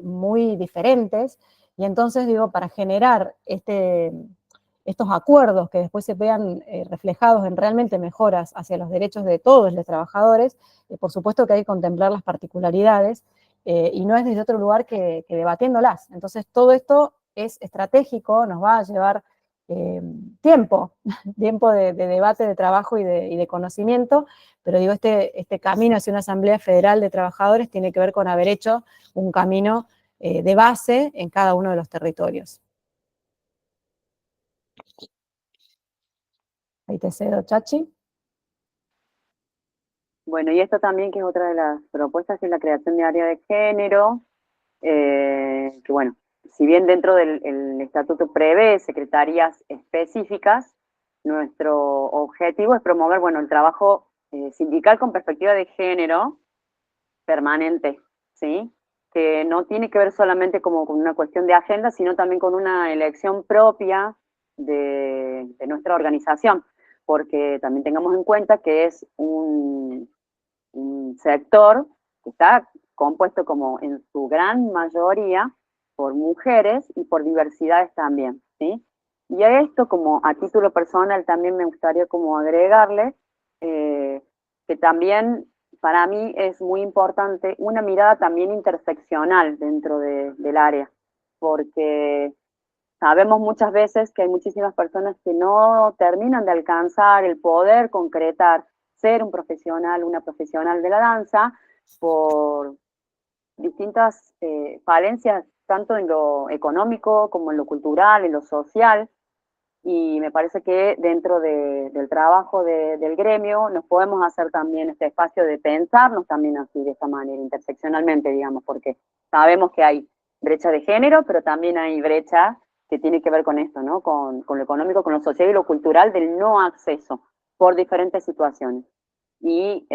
muy diferentes, y entonces para generar estos acuerdos que después se vean reflejados en realmente mejoras hacia los derechos de todos los trabajadores, por supuesto que hay que contemplar las particularidades, y no es desde otro lugar que debatiéndolas. Entonces todo esto es estratégico, nos va a llevar tiempo de debate, de trabajo y de conocimiento, pero este camino hacia una Asamblea Federal de Trabajadores tiene que ver con haber hecho un camino de base en cada uno de los territorios. Ahí te cedo, Chachi. Bueno, y esto también que es otra de las propuestas, que es la creación de área de género, que bueno, si bien dentro del estatuto prevé secretarías específicas, nuestro objetivo es promover, bueno, el trabajo sindical con perspectiva de género permanente, ¿sí? Que no tiene que ver solamente como con una cuestión de agenda, sino también con una elección propia de nuestra organización, porque también tengamos en cuenta que es un sector que está compuesto como en su gran mayoría por mujeres y por diversidades también, ¿sí? Y a esto, como a título personal, también me gustaría como agregarle que también para mí es muy importante una mirada también interseccional dentro del área, porque sabemos muchas veces que hay muchísimas personas que no terminan de alcanzar el poder concretar ser un profesional, una profesional de la danza, por distintas falencias, tanto en lo económico como en lo cultural, en lo social, y me parece que dentro del trabajo del gremio nos podemos hacer también este espacio de pensarnos también así, de esta manera, interseccionalmente, digamos, porque sabemos que hay brecha de género, pero también hay brecha que tiene que ver con esto, ¿no? Con lo económico, con lo social y lo cultural del no acceso por diferentes situaciones. Y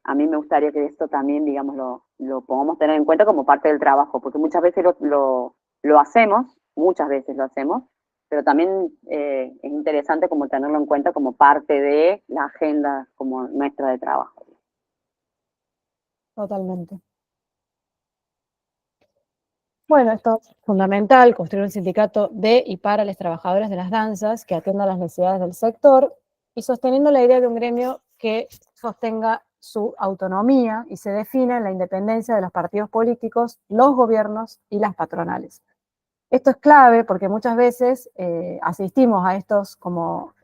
a mí me gustaría que esto también, digamos, lo podamos tener en cuenta como parte del trabajo, porque muchas veces lo hacemos, muchas veces lo hacemos, pero también es interesante como tenerlo en cuenta como parte de la agenda como nuestra de trabajo. Totalmente. Bueno, esto es fundamental, construir un sindicato de y para los trabajadores de las danzas que atienda las necesidades del sector y sosteniendo la idea de un gremio que sostenga su autonomía y se defina en la independencia de los partidos políticos, los gobiernos y las patronales. Esto es clave porque muchas veces asistimos a estos como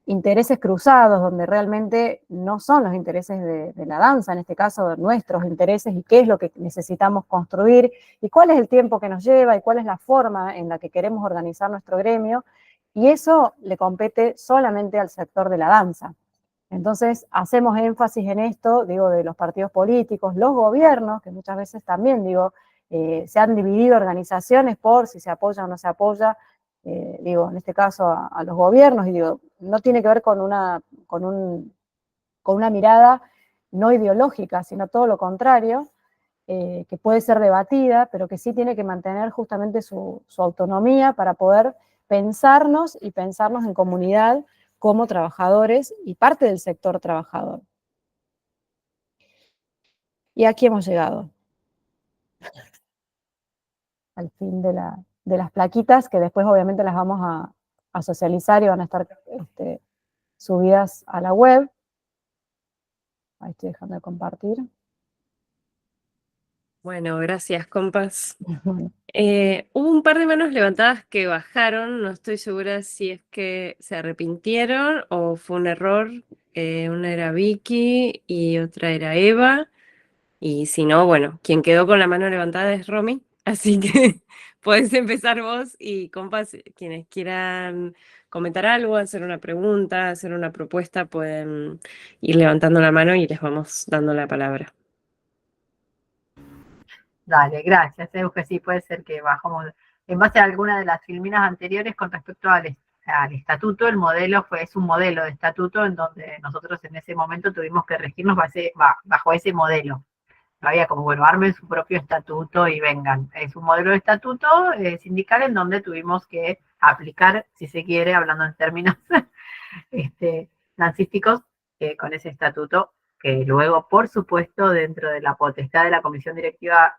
intereses cruzados, donde realmente no son los intereses de la danza, en este caso nuestros intereses, y qué es lo que necesitamos construir, y cuál es el tiempo que nos lleva, y cuál es la forma en la que queremos organizar nuestro gremio, y eso le compete solamente al sector de la danza. Entonces, hacemos énfasis en esto, digo, de los partidos políticos, los gobiernos, que muchas veces también, digo, se han dividido organizaciones por si se apoya o no se apoya, digo, en este caso a los gobiernos, y digo, no tiene que ver con una mirada no ideológica, sino todo lo contrario, que puede ser debatida, pero que sí tiene que mantener justamente su autonomía para poder pensarnos y pensarnos en comunidad como trabajadores y parte del sector trabajador. Y aquí hemos llegado al fin de las plaquitas, que después obviamente las vamos a socializar y van a estar subidas a la web. Ahí estoy dejando de compartir. Bueno, gracias, compas. Hubo un par de manos levantadas que bajaron, no estoy segura si es que se arrepintieron o fue un error. Una era Vicky y otra era Eva. Y si no, bueno, quien quedó con la mano levantada es Romy. Así que podés empezar vos y compas, quienes quieran comentar algo, hacer una pregunta, hacer una propuesta, pueden ir levantando la mano y les vamos dando la palabra. Dale, gracias, Euge. Sí, puede ser que bajamos. En base a alguna de las filminas anteriores con respecto al estatuto, el modelo es un modelo de estatuto en donde nosotros en ese momento tuvimos que regirnos bajo ese modelo. No había como, bueno, armen su propio estatuto y vengan. Es un modelo de estatuto sindical en donde tuvimos que aplicar, si se quiere, hablando en términos dancísticos, con ese estatuto, que luego, por supuesto, dentro de la potestad de la comisión directiva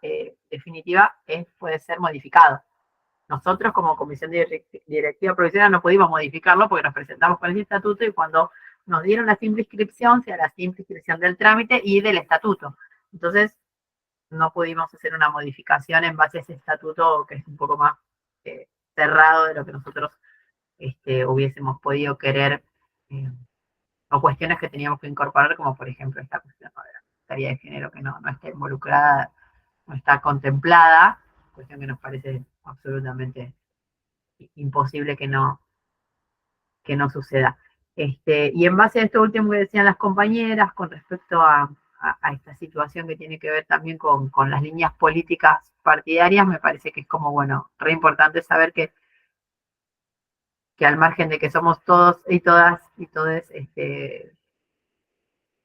definitiva, puede ser modificado. Nosotros, como comisión directiva provisional, no pudimos modificarlo porque nos presentamos con ese estatuto y cuando nos dieron la simple inscripción, sea la simple inscripción del trámite y del estatuto. Entonces, no pudimos hacer una modificación en base a ese estatuto que es un poco más cerrado de lo que nosotros hubiésemos podido querer, o cuestiones que teníamos que incorporar, como por ejemplo esta cuestión de la tarea de género que no está involucrada, no está contemplada, cuestión que nos parece absolutamente imposible que no suceda. Y en base a esto último que decían las compañeras con respecto a esta situación que tiene que ver también con las líneas políticas partidarias, me parece que es como, bueno, re importante saber que al margen de que somos todos y todas y todes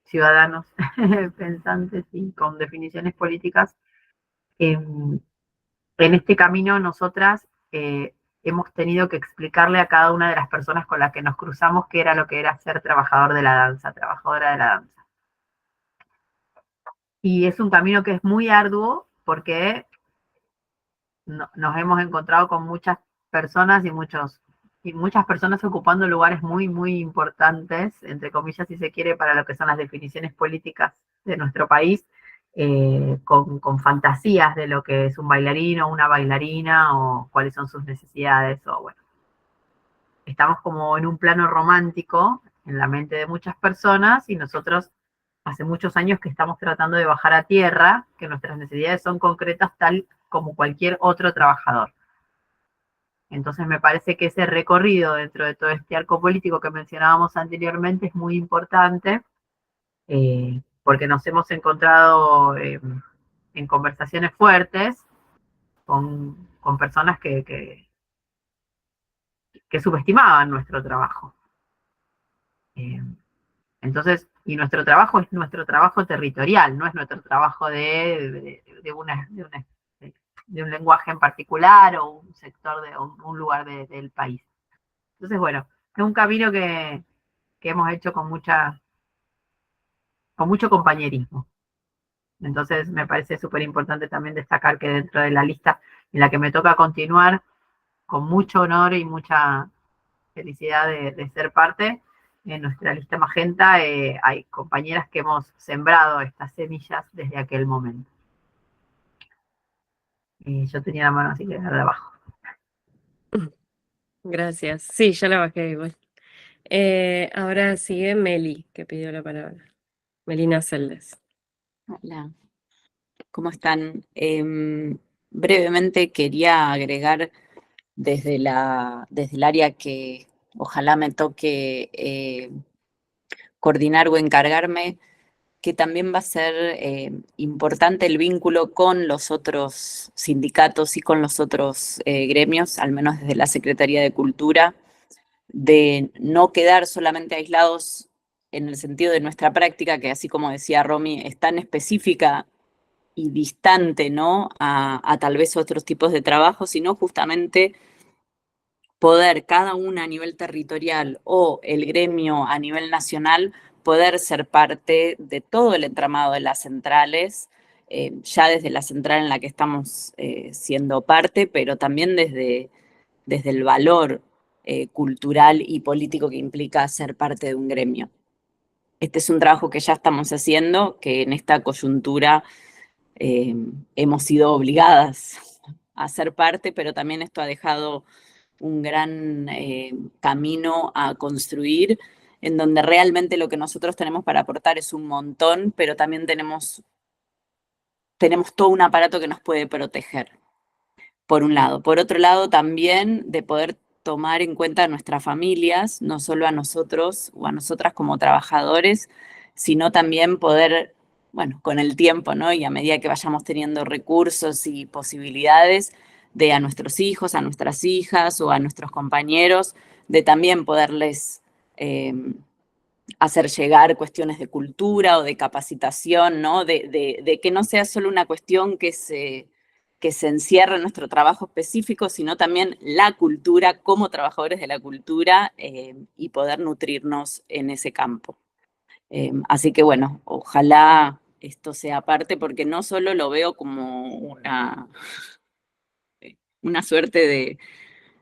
ciudadanos pensantes y con definiciones políticas, en este camino nosotras hemos tenido que explicarle a cada una de las personas con las que nos cruzamos qué era lo que era ser trabajador de la danza, trabajadora de la danza. Y es un camino que es muy arduo porque nos hemos encontrado con muchas personas y muchas personas ocupando lugares muy, muy importantes, entre comillas, si se quiere, para lo que son las definiciones políticas de nuestro país, con fantasías de lo que es un bailarín o una bailarina o cuáles son sus necesidades, o bueno, estamos como en un plano romántico en la mente de muchas personas y nosotros hace muchos años que estamos tratando de bajar a tierra, que nuestras necesidades son concretas tal como cualquier otro trabajador. Entonces me parece que ese recorrido dentro de todo este arco político que mencionábamos anteriormente es muy importante, porque nos hemos encontrado en conversaciones fuertes con personas que subestimaban nuestro trabajo. Entonces, y nuestro trabajo es nuestro trabajo territorial, no es nuestro trabajo de un lenguaje en particular o un sector de un lugar del país. Entonces, bueno, es un camino que hemos hecho con mucho compañerismo. Entonces, me parece súper importante también destacar que dentro de la lista en la que me toca continuar, con mucho honor y mucha felicidad de ser parte, en nuestra lista magenta hay compañeras que hemos sembrado estas semillas desde aquel momento. Yo tenía la mano así que de abajo. Gracias. Sí, ya la bajé igual. Ahora sigue Meli, que pidió la palabra. Melina Celdes. Hola, ¿cómo están? Brevemente quería agregar desde el área que ojalá me toque coordinar o encargarme, que también va a ser importante el vínculo con los otros sindicatos y con los otros gremios, al menos desde la Secretaría de Cultura, de no quedar solamente aislados en el sentido de nuestra práctica, que así como decía Romy, es tan específica y distante, ¿no?, a tal vez otros tipos de trabajo, sino justamente poder cada una a nivel territorial o el gremio a nivel nacional poder ser parte de todo el entramado de las centrales, ya desde la central en la que estamos siendo parte, pero también desde el valor cultural y político que implica ser parte de un gremio. Este es un trabajo que ya estamos haciendo, que en esta coyuntura hemos sido obligadas a ser parte, pero también esto ha dejado un gran camino a construir, en donde realmente lo que nosotros tenemos para aportar es un montón, pero también tenemos todo un aparato que nos puede proteger, por un lado. Por otro lado, también de poder tomar en cuenta a nuestras familias, no solo a nosotros o a nosotras como trabajadores, sino también poder, bueno, con el tiempo, ¿no? Y a medida que vayamos teniendo recursos y posibilidades, de a nuestros hijos, a nuestras hijas o a nuestros compañeros, de también poderles hacer llegar cuestiones de cultura o de capacitación, ¿no? De que no sea solo una cuestión que se encierra en nuestro trabajo específico, sino también la cultura como trabajadores de la cultura y poder nutrirnos en ese campo. Así que bueno, ojalá esto sea parte, porque no solo lo veo como una suerte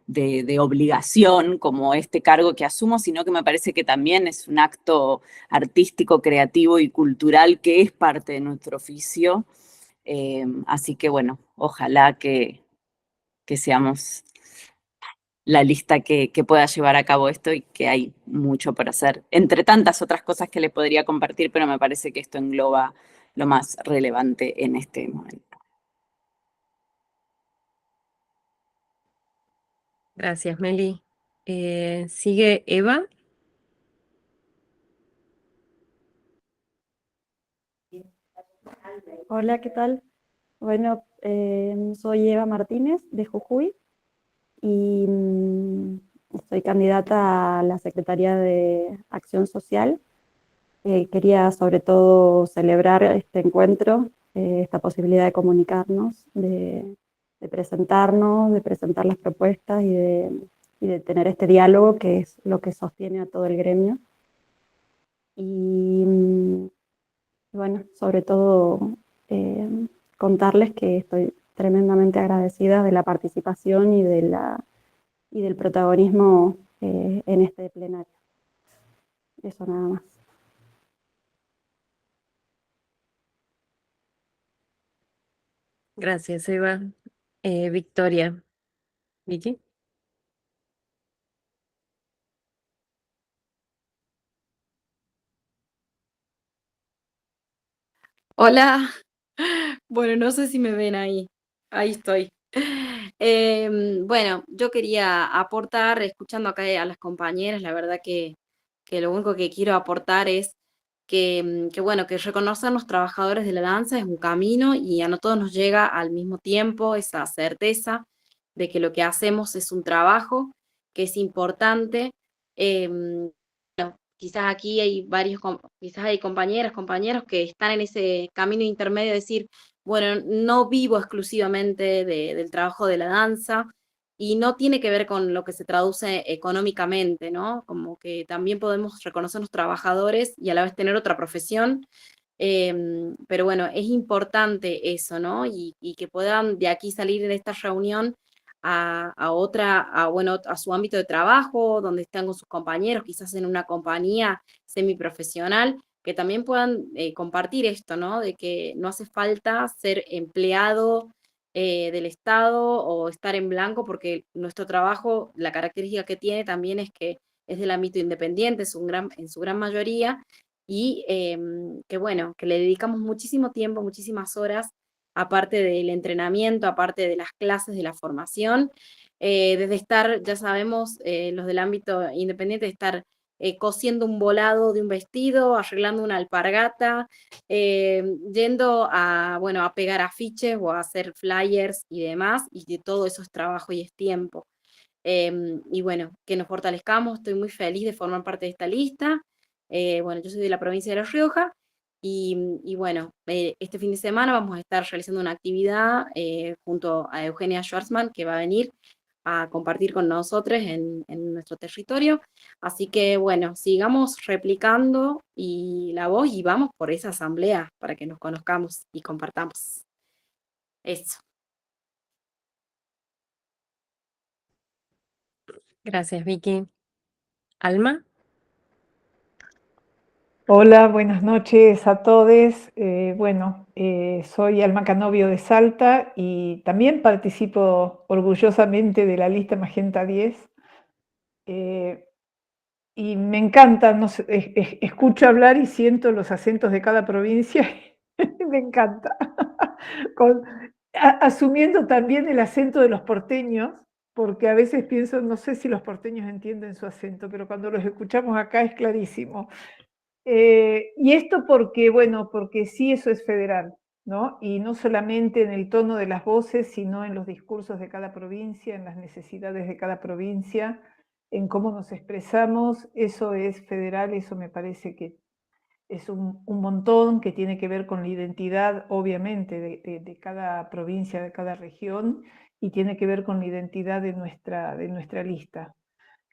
de obligación como este cargo que asumo, sino que me parece que también es un acto artístico, creativo y cultural que es parte de nuestro oficio. Así que bueno, ojalá que seamos la lista que pueda llevar a cabo esto y que hay mucho por hacer, entre tantas otras cosas que le podría compartir, pero me parece que esto engloba lo más relevante en este momento. Gracias, Meli. Sigue Eva. Hola, ¿qué tal? Bueno, soy Eva Martínez de Jujuy y soy candidata a la Secretaría de Acción Social. Quería sobre todo celebrar este encuentro, esta posibilidad de comunicarnos, de presentarnos, de presentar las propuestas y de tener este diálogo que es lo que sostiene a todo el gremio. Y bueno, sobre todo contarles que estoy tremendamente agradecida de la participación y del protagonismo en este plenario. Eso nada más. Gracias, Eva. Victoria. Vicky. Hola, bueno, no sé si me ven ahí. Ahí estoy. Bueno, yo quería aportar, escuchando acá a las compañeras, la verdad que lo único que quiero aportar es que bueno, que reconocer a los trabajadores de la danza es un camino y a no todos nos llega al mismo tiempo esa certeza de que lo que hacemos es un trabajo, que es importante. em, Quizás aquí hay quizás hay compañeras, compañeros que están en ese camino intermedio de decir, bueno, no vivo exclusivamente del trabajo de la danza y no tiene que ver con lo que se traduce económicamente, ¿no? Como que también podemos reconocernos trabajadores y a la vez tener otra profesión. Pero bueno, es importante eso, ¿no? Y que puedan de aquí salir en esta reunión bueno, a su ámbito de trabajo, donde están con sus compañeros, quizás en una compañía semiprofesional, que también puedan compartir esto, ¿no? De que no hace falta ser empleado del Estado o estar en blanco, porque nuestro trabajo, la característica que tiene también es que es del ámbito independiente en su gran mayoría, y que bueno, que le dedicamos muchísimo tiempo, muchísimas horas, aparte del entrenamiento, aparte de las clases, de la formación, desde estar, ya sabemos, los del ámbito independiente, de estar cosiendo un volado de un vestido, arreglando una alpargata, yendo a, bueno, a pegar afiches o a hacer flyers y demás, y de todo eso es trabajo y es tiempo. Y bueno, que nos fortalezcamos, estoy muy feliz de formar parte de esta lista. Bueno, yo soy de la provincia de La Rioja y bueno, este fin de semana vamos a estar realizando una actividad junto a Eugenia Schwarzman, que va a venir a compartir con nosotros en nuestro territorio. Así que bueno, sigamos replicando y la voz y vamos por esa asamblea para que nos conozcamos y compartamos. Eso. Gracias, Vicky. Alma. Hola, buenas noches a todos. Soy Alma Canovio de Salta y también participo orgullosamente de la lista Magenta 10. Y me encanta, no sé, escucho hablar y siento los acentos de cada provincia, me encanta. Asumiendo también el acento de los porteños, porque a veces pienso, no sé si los porteños entienden su acento, pero cuando los escuchamos acá es clarísimo. Y esto porque, bueno, porque sí eso es federal, ¿no? Y no solamente en el tono de las voces, sino en los discursos de cada provincia, en las necesidades de cada provincia, en cómo nos expresamos, eso es federal, eso me parece que es un montón que tiene que ver con la identidad, obviamente, de cada provincia, de cada región, y tiene que ver con la identidad de nuestra lista.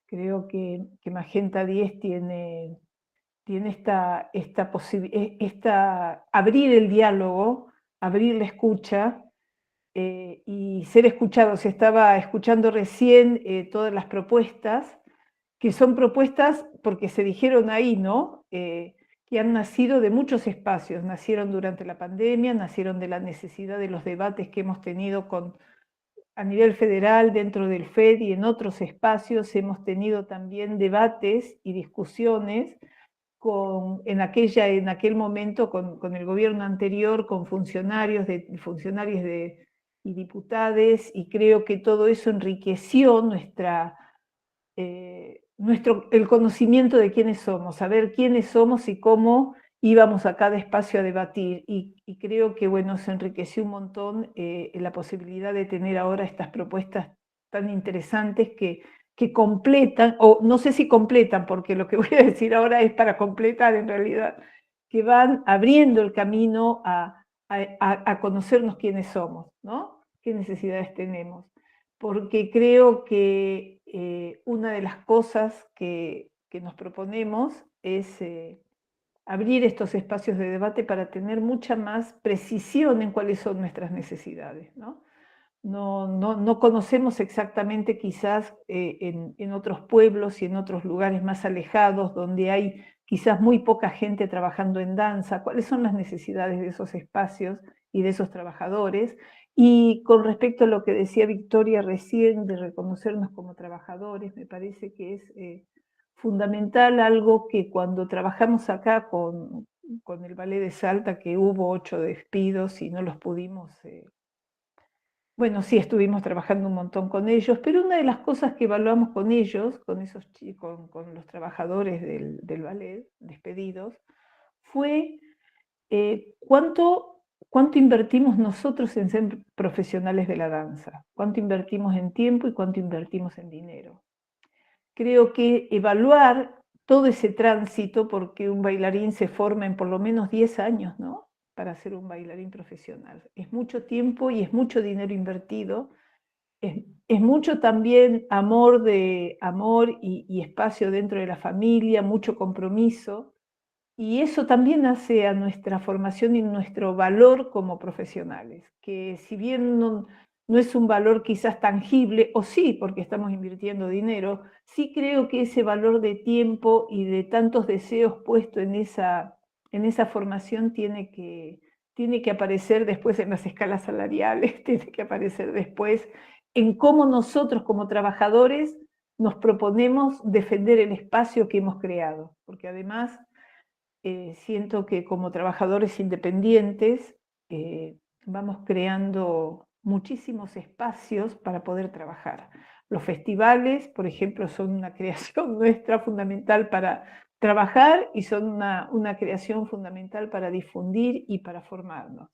Creo que Magenta 10 tiene esta posibilidad, abrir el diálogo, abrir la escucha y ser escuchado. Se estaba escuchando recién todas las propuestas, que son propuestas porque se dijeron ahí, ¿no? Que han nacido de muchos espacios, nacieron durante la pandemia, nacieron de la necesidad de los debates que hemos tenido a nivel federal, dentro del FED y en otros espacios hemos tenido también debates y discusiones en aquel momento con el gobierno anterior, con funcionarios y diputados, y creo que todo eso enriqueció el conocimiento de quiénes somos, saber quiénes somos y cómo íbamos a cada espacio a debatir, y creo que bueno, se enriqueció un montón la posibilidad de tener ahora estas propuestas tan interesantes que completan, o no sé si completan, porque lo que voy a decir ahora es para completar en realidad, que van abriendo el camino a conocernos quiénes somos, ¿no? ¿Qué necesidades tenemos? Porque creo que una de las cosas que nos proponemos es abrir estos espacios de debate para tener mucha más precisión en cuáles son nuestras necesidades, ¿no? No conocemos exactamente quizás en otros pueblos y en otros lugares más alejados donde hay quizás muy poca gente trabajando en danza, cuáles son las necesidades de esos espacios y de esos trabajadores. Y con respecto a lo que decía Victoria recién de reconocernos como trabajadores, me parece que es fundamental algo que cuando trabajamos acá con el Ballet de Salta, que hubo 8 despidos y no los pudimos... Bueno, sí, estuvimos trabajando un montón con ellos, pero una de las cosas que evaluamos con ellos, con esos chicos, con los trabajadores del ballet despedidos, fue cuánto invertimos nosotros en ser profesionales de la danza, cuánto invertimos en tiempo y cuánto invertimos en dinero. Creo que evaluar todo ese tránsito, porque un bailarín se forma en por lo menos 10 años, ¿no? Para ser un bailarín profesional. Es mucho tiempo y es mucho dinero invertido. Es mucho también amor y espacio dentro de la familia, mucho compromiso. Y eso también hace a nuestra formación y nuestro valor como profesionales, que si bien no es un valor quizás tangible, o sí, porque estamos invirtiendo dinero, sí creo que ese valor de tiempo y de tantos deseos puesto en esa formación tiene que aparecer después en las escalas salariales, tiene que aparecer después en cómo nosotros como trabajadores nos proponemos defender el espacio que hemos creado, porque además siento que como trabajadores independientes vamos creando muchísimos espacios para poder trabajar. Los festivales, por ejemplo, son una creación nuestra fundamental para trabajar y son una creación fundamental para difundir y para formarnos.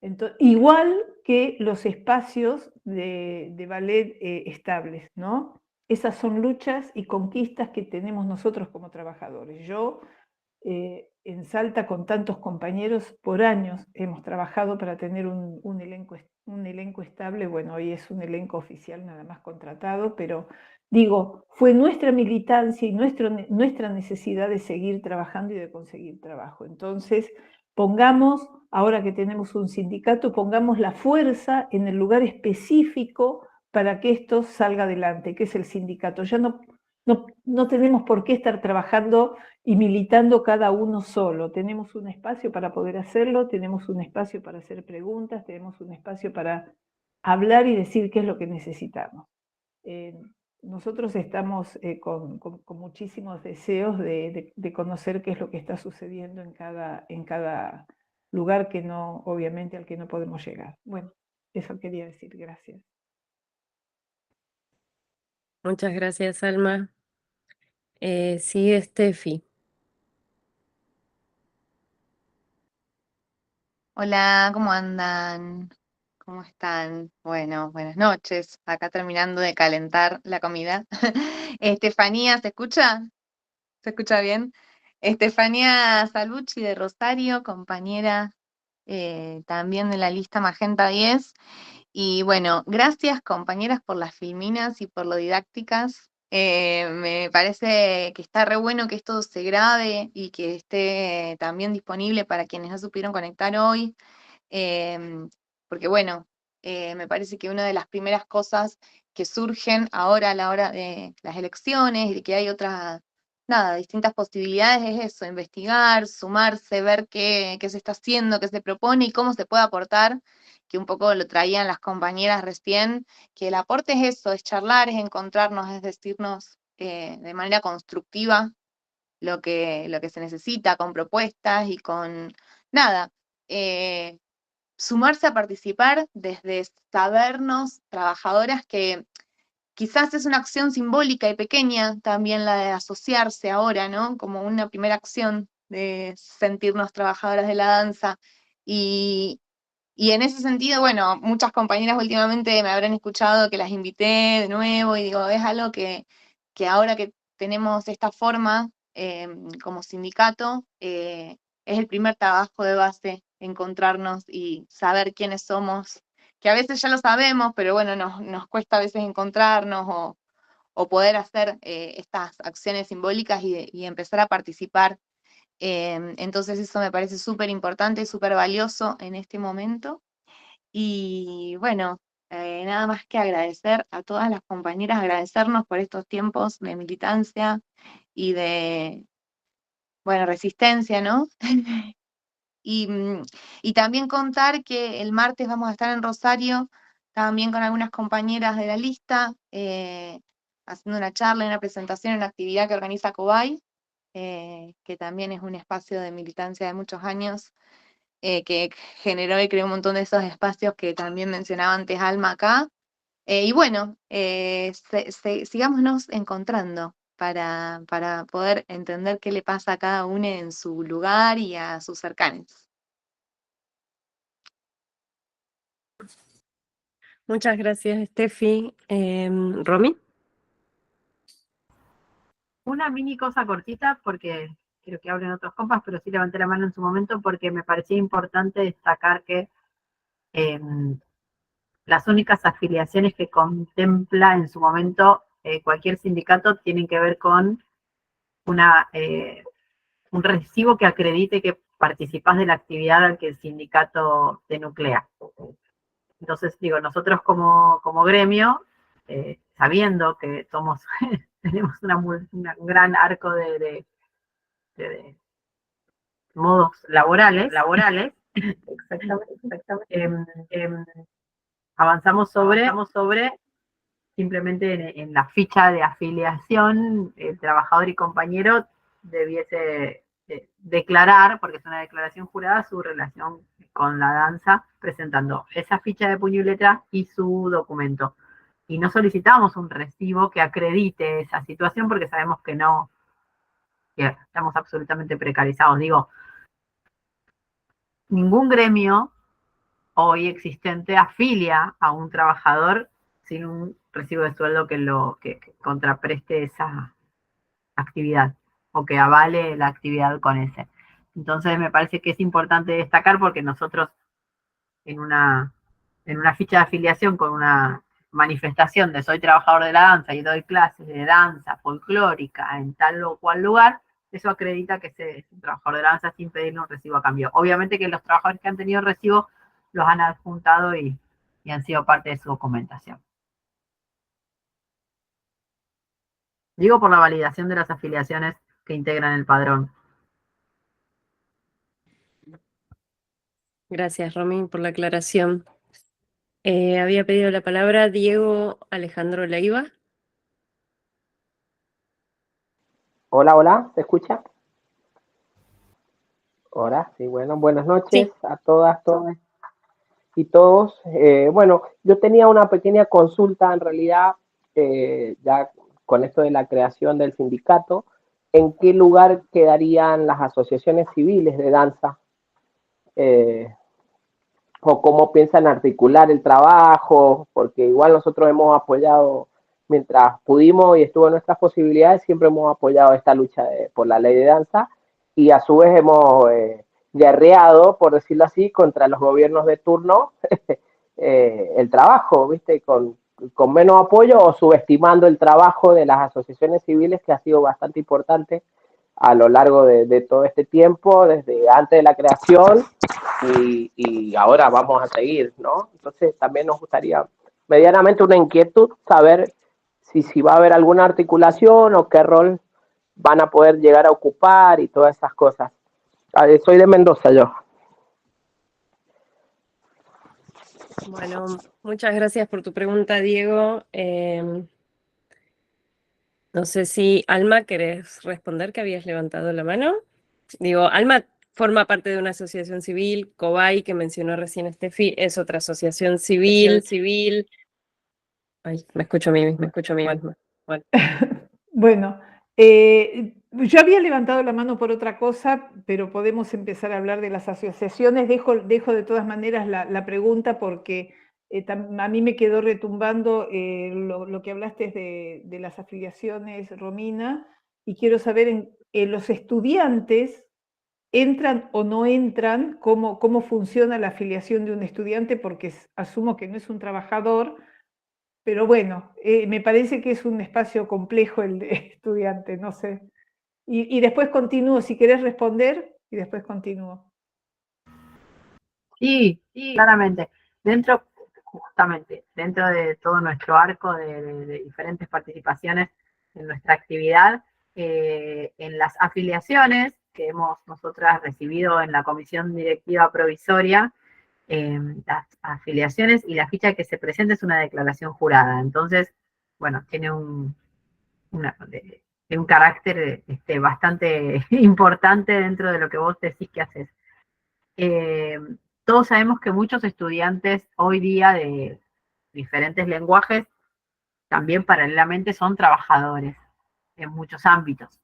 Entonces, igual que los espacios de ballet estables, ¿no? Esas son luchas y conquistas que tenemos nosotros como trabajadores. Yo en Salta con tantos compañeros por años hemos trabajado para tener un elenco estable. Bueno, hoy es un elenco oficial nada más contratado, pero digo, fue nuestra militancia y nuestra necesidad de seguir trabajando y de conseguir trabajo. Entonces, pongamos, ahora que tenemos un sindicato, pongamos la fuerza en el lugar específico para que esto salga adelante, que es el sindicato. Ya no no tenemos por qué estar trabajando y militando cada uno solo. Tenemos un espacio para poder hacerlo, tenemos un espacio para hacer preguntas, tenemos un espacio para hablar y decir qué es lo que necesitamos. Nosotros estamos con muchísimos deseos de conocer qué es lo que está sucediendo en cada lugar que no, obviamente, al que no podemos llegar. Bueno, eso quería decir. Gracias. Muchas gracias, Alma. Sigue Steffi. Hola, ¿cómo andan? ¿Cómo están? Bueno, buenas noches. Acá terminando de calentar la comida. Estefanía, ¿se escucha? ¿Se escucha bien? Estefanía Salvucci de Rosario, compañera también de la lista Magenta 10. Y bueno, gracias compañeras por las filminas y por lo didácticas. Me parece que está re bueno que esto se grabe y que esté también disponible para quienes no supieron conectar hoy. Porque bueno, me parece que una de las primeras cosas que surgen ahora a la hora de las elecciones y de que hay otras, nada, distintas posibilidades es eso, investigar, sumarse, ver qué se está haciendo, qué se propone y cómo se puede aportar, que un poco lo traían las compañeras recién, que el aporte es eso, es charlar, es encontrarnos, es decirnos de manera constructiva lo que se necesita, con propuestas y con nada. Sumarse a participar desde sabernos trabajadoras, que quizás es una acción simbólica y pequeña también la de asociarse ahora, ¿no? Como una primera acción de sentirnos trabajadoras de la danza. Y en ese sentido, bueno, muchas compañeras últimamente me habrán escuchado que las invité de nuevo y digo, es algo que ahora que tenemos esta forma como sindicato, es el primer trabajo de base, encontrarnos y saber quiénes somos, que a veces ya lo sabemos, pero bueno, nos cuesta a veces encontrarnos o poder hacer estas acciones simbólicas y empezar a participar. Entonces eso me parece súper importante y súper valioso en este momento. Y bueno, nada más que agradecer a todas las compañeras, agradecernos por estos tiempos de militancia y de, bueno, resistencia, ¿no? Y también contar que el martes vamos a estar en Rosario, también con algunas compañeras de la lista, haciendo una charla, una presentación, una actividad que organiza Cobay, que también es un espacio de militancia de muchos años, que generó y creó un montón de esos espacios que también mencionaba antes Alma acá. Y bueno, sigámonos encontrando para poder entender qué le pasa a cada uno en su lugar y a sus cercanos. Muchas gracias, Steffi. ¿Romy? Una mini cosa cortita, porque quiero que hablen otros compas, pero sí levanté la mano en su momento porque me parecía importante destacar que las únicas afiliaciones que contempla en su momento cualquier sindicato tienen que ver con un recibo que acredite que participás de la actividad al que el sindicato te nuclea. Entonces, digo, nosotros como gremio, sabiendo que tenemos un gran arco de modos laborales, avanzamos sobre simplemente en la ficha de afiliación, el trabajador y compañero debiese declarar, porque es una declaración jurada, su relación con la danza, presentando esa ficha de puño y letra y su documento. Y no solicitamos un recibo que acredite esa situación porque sabemos que no, que estamos absolutamente precarizados. Digo, ningún gremio hoy existente afilia a un trabajador sin un recibo de sueldo que contrapreste esa actividad o que avale la actividad con ese. Entonces me parece que es importante destacar porque nosotros en una ficha de afiliación con una manifestación de soy trabajador de la danza y doy clases de danza folclórica en tal o cual lugar, eso acredita que es un trabajador de la danza sin pedirle un recibo a cambio. Obviamente que los trabajadores que han tenido recibo los han adjuntado y han sido parte de su documentación. Digo por la validación de las afiliaciones que integran el padrón. Gracias, Romy, por la aclaración. Había pedido la palabra Diego Alejandro Leiva. Hola, hola, ¿se escucha? Hola, sí, bueno, buenas noches a todas, todos y todos. Bueno, yo tenía una pequeña consulta en realidad, ya con esto de la creación del sindicato, ¿en qué lugar quedarían las asociaciones civiles de danza? O cómo piensan articular el trabajo, porque igual nosotros hemos apoyado, mientras pudimos y estuvo en nuestras posibilidades, siempre hemos apoyado esta lucha por la ley de danza y a su vez hemos guerreado, por decirlo así, contra los gobiernos de turno el trabajo, ¿viste? Con menos apoyo o subestimando el trabajo de las asociaciones civiles, que ha sido bastante importante a lo largo de todo este tiempo, desde antes de la creación y ahora vamos a seguir, ¿no? Entonces también nos gustaría medianamente una inquietud, saber si va a haber alguna articulación o qué rol van a poder llegar a ocupar y todas esas cosas. Soy de Mendoza yo. Bueno, muchas gracias por tu pregunta, Diego. No sé si Alma, ¿querés responder que habías levantado la mano? Digo, Alma forma parte de una asociación civil, COBAI, que mencionó recién Estefi, es otra asociación civil. Ay, me escucho a mí misma. Bueno. Bueno, yo había levantado la mano por otra cosa, pero podemos empezar a hablar de las asociaciones. Dejo de todas maneras la pregunta porque a mí me quedó retumbando lo que hablaste de las afiliaciones, Romina, y quiero saber en los estudiantes, ¿entran o no entran? ¿Cómo funciona la afiliación de un estudiante? Porque asumo que no es un trabajador. Pero bueno, me parece que es un espacio complejo el de estudiante, no sé. Y después continúo, si querés responder, y después continúo. Sí, claramente. Justamente, dentro de todo nuestro arco de diferentes participaciones en nuestra actividad, en las afiliaciones que hemos nosotras recibido en la comisión directiva provisoria, las afiliaciones y la ficha que se presenta es una declaración jurada. Entonces, bueno, tiene un carácter bastante importante dentro de lo que vos decís que haces. Todos sabemos que muchos estudiantes hoy día de diferentes lenguajes también paralelamente son trabajadores en muchos ámbitos.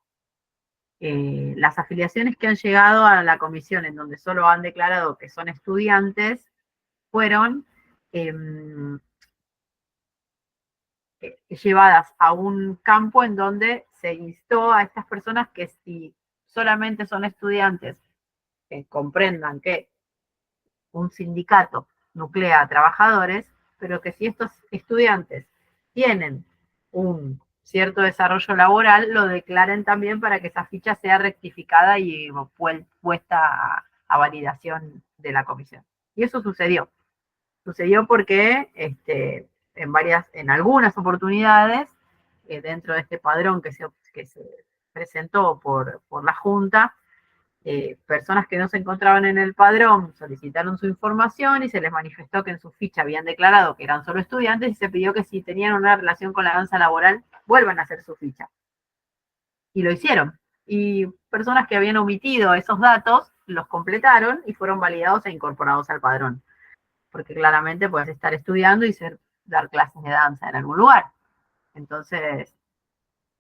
Las afiliaciones que han llegado a la comisión en donde solo han declarado que son estudiantes fueron llevadas a un campo en donde se instó a estas personas que si solamente son estudiantes, que comprendan que un sindicato nuclea a trabajadores, pero que si estos estudiantes tienen un cierto desarrollo laboral, lo declaren también para que esa ficha sea rectificada y puesta a validación de la comisión. Y eso sucedió. Sucedió porque en algunas oportunidades, dentro de este padrón que se presentó por la Junta, personas que no se encontraban en el padrón solicitaron su información y se les manifestó que en su ficha habían declarado que eran solo estudiantes y se pidió que si tenían una relación con la danza laboral, vuelvan a hacer su ficha. Y lo hicieron. Y personas que habían omitido esos datos los completaron y fueron validados e incorporados al padrón. Porque claramente puedes estar estudiando y dar clases de danza en algún lugar. Entonces,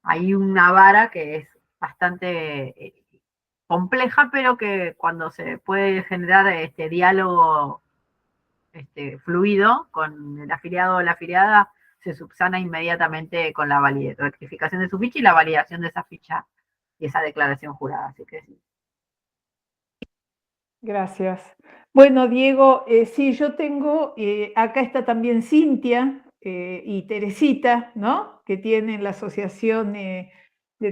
hay una vara que es bastante compleja, pero que cuando se puede generar este diálogo fluido con el afiliado o la afiliada, se subsana inmediatamente con la rectificación de su ficha y la validación de esa ficha y esa declaración jurada. Así que sí. Gracias. Bueno, Diego, sí, yo tengo, acá está también Cintia y Teresita, ¿no? Que tienen la Asociación de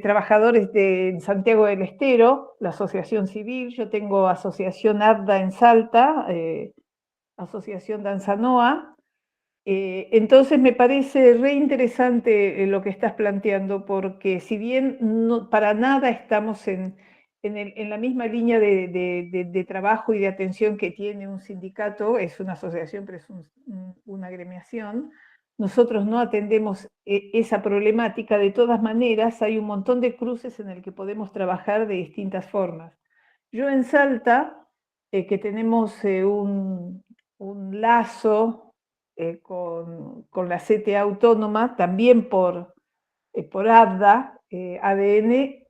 Trabajadores de Santiago del Estero, la Asociación Civil. Yo tengo Asociación ADDA en Salta, Asociación Danza Noa. Entonces me parece re interesante lo que estás planteando, porque si bien para nada estamos en la misma línea de trabajo y de atención que tiene un sindicato, es una asociación, pero es una agremiación, nosotros no atendemos esa problemática. De todas maneras, hay un montón de cruces en el que podemos trabajar de distintas formas. Yo en Salta, que tenemos un lazo con la CTA autónoma, también por ADDA, ADN,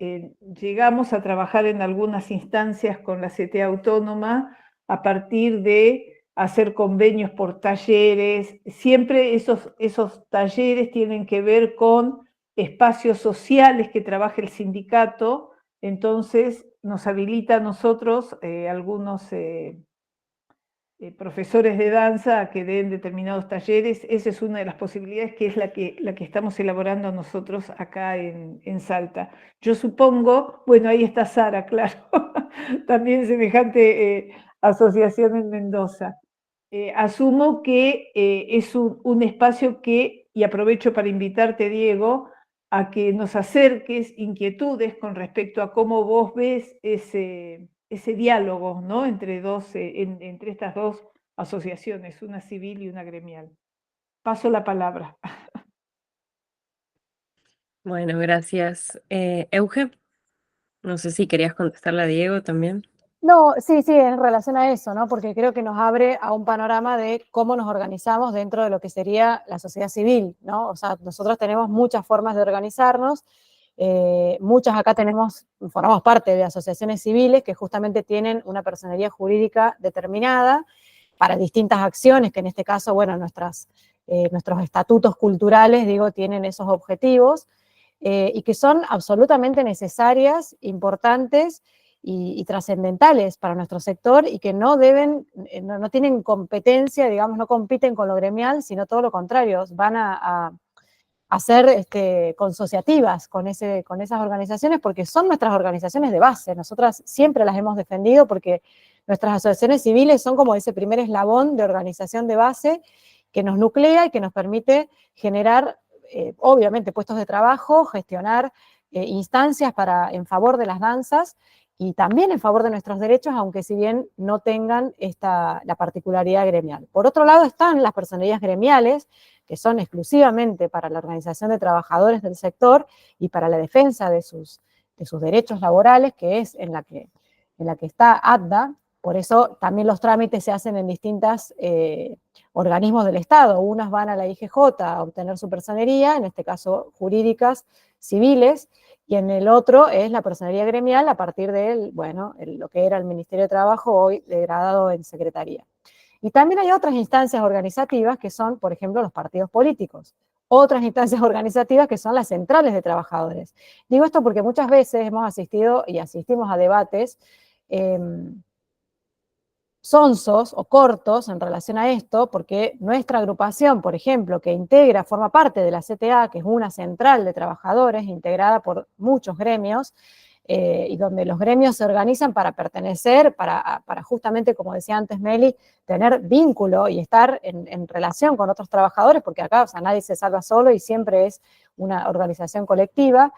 llegamos a trabajar en algunas instancias con la CTA autónoma a partir de hacer convenios por talleres. Siempre esos talleres tienen que ver con espacios sociales que trabaja el sindicato, entonces nos habilita a nosotros algunos profesores de danza a que den determinados talleres. Esa es una de las posibilidades, que es la que estamos elaborando nosotros acá en Salta. Yo supongo, bueno, ahí está Sara, claro, también semejante asociación en Mendoza. Asumo que es un espacio que, y aprovecho para invitarte, Diego, a que nos acerques inquietudes con respecto a cómo vos ves ese diálogo, ¿no? entre estas dos asociaciones, una civil y una gremial. Paso la palabra. Bueno, gracias. Euge, no sé si querías contestarle a Diego también. No, sí, en relación a eso, ¿no? Porque creo que nos abre a un panorama de cómo nos organizamos dentro de lo que sería la sociedad civil, ¿no? O sea, nosotros tenemos muchas formas de organizarnos, muchas acá formamos parte de asociaciones civiles que justamente tienen una personería jurídica determinada para distintas acciones, que en este caso, bueno, nuestros estatutos culturales, digo, tienen esos objetivos, y que son absolutamente necesarias, importantes y trascendentales para nuestro sector, y que no tienen competencia, digamos, no compiten con lo gremial, sino todo lo contrario, van a ser consociativas con esas organizaciones, porque son nuestras organizaciones de base. Nosotras siempre las hemos defendido porque nuestras asociaciones civiles son como ese primer eslabón de organización de base que nos nuclea y que nos permite generar, obviamente, puestos de trabajo, gestionar instancias en favor de las danzas y también en favor de nuestros derechos, aunque si bien no tengan la particularidad gremial. Por otro lado están las personerías gremiales, que son exclusivamente para la organización de trabajadores del sector y para la defensa de sus derechos laborales, que es en la que está ADDA. Por eso también los trámites se hacen en distintos organismos del Estado. Unas van a la IGJ a obtener su personería, en este caso jurídicas, civiles, y en el otro es la personería gremial a partir de lo que era el Ministerio de Trabajo, hoy degradado en Secretaría. Y también hay otras instancias organizativas que son, por ejemplo, los partidos políticos. Otras instancias organizativas que son las centrales de trabajadores. Digo esto porque muchas veces hemos asistido y asistimos a debates sonsos o cortos en relación a esto, porque nuestra agrupación, por ejemplo, que forma parte de la CTA, que es una central de trabajadores integrada por muchos gremios, y donde los gremios se organizan para pertenecer, para justamente, como decía antes Meli, tener vínculo y estar en relación con otros trabajadores, porque acá, o sea, nadie se salva solo y siempre es una organización colectiva.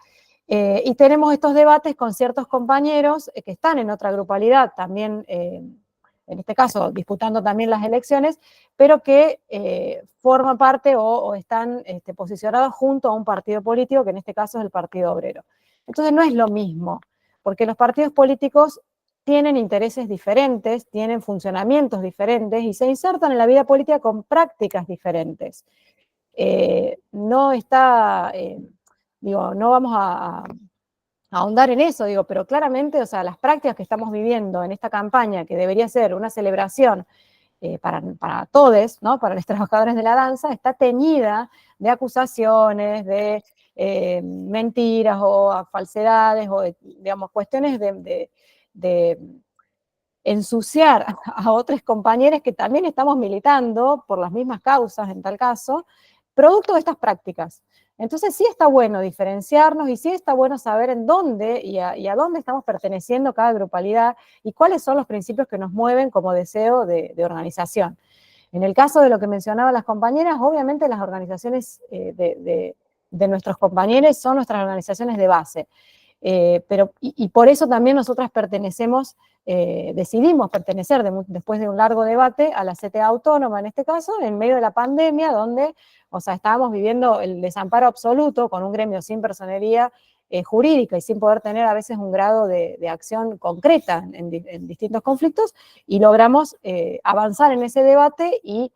Y tenemos estos debates con ciertos compañeros que están en otra grupalidad, también, en este caso, disputando también las elecciones, pero que forman parte o están posicionados junto a un partido político, que en este caso es el Partido Obrero. Entonces no es lo mismo, porque los partidos políticos tienen intereses diferentes, tienen funcionamientos diferentes y se insertan en la vida política con prácticas diferentes. No vamos a ahondar en eso, pero claramente, o sea, las prácticas que estamos viviendo en esta campaña, que debería ser una celebración para todos, ¿no? Para los trabajadores de la danza, está teñida de acusaciones, de mentiras o falsedades o, digamos, cuestiones de ensuciar a otros compañeros que también estamos militando por las mismas causas, en tal caso, producto de estas prácticas. Entonces sí está bueno diferenciarnos y sí está bueno saber en dónde y a dónde estamos perteneciendo cada grupalidad y cuáles son los principios que nos mueven como deseo de organización. En el caso de lo que mencionaban las compañeras, obviamente las organizaciones de nuestros compañeros son nuestras organizaciones de base. Y por eso también nosotras decidimos pertenecer después de un largo debate a la CTA Autónoma, en este caso, en medio de la pandemia, donde, o sea, estábamos viviendo el desamparo absoluto con un gremio sin personería jurídica y sin poder tener a veces un grado de acción concreta en distintos conflictos, y logramos avanzar en ese debate y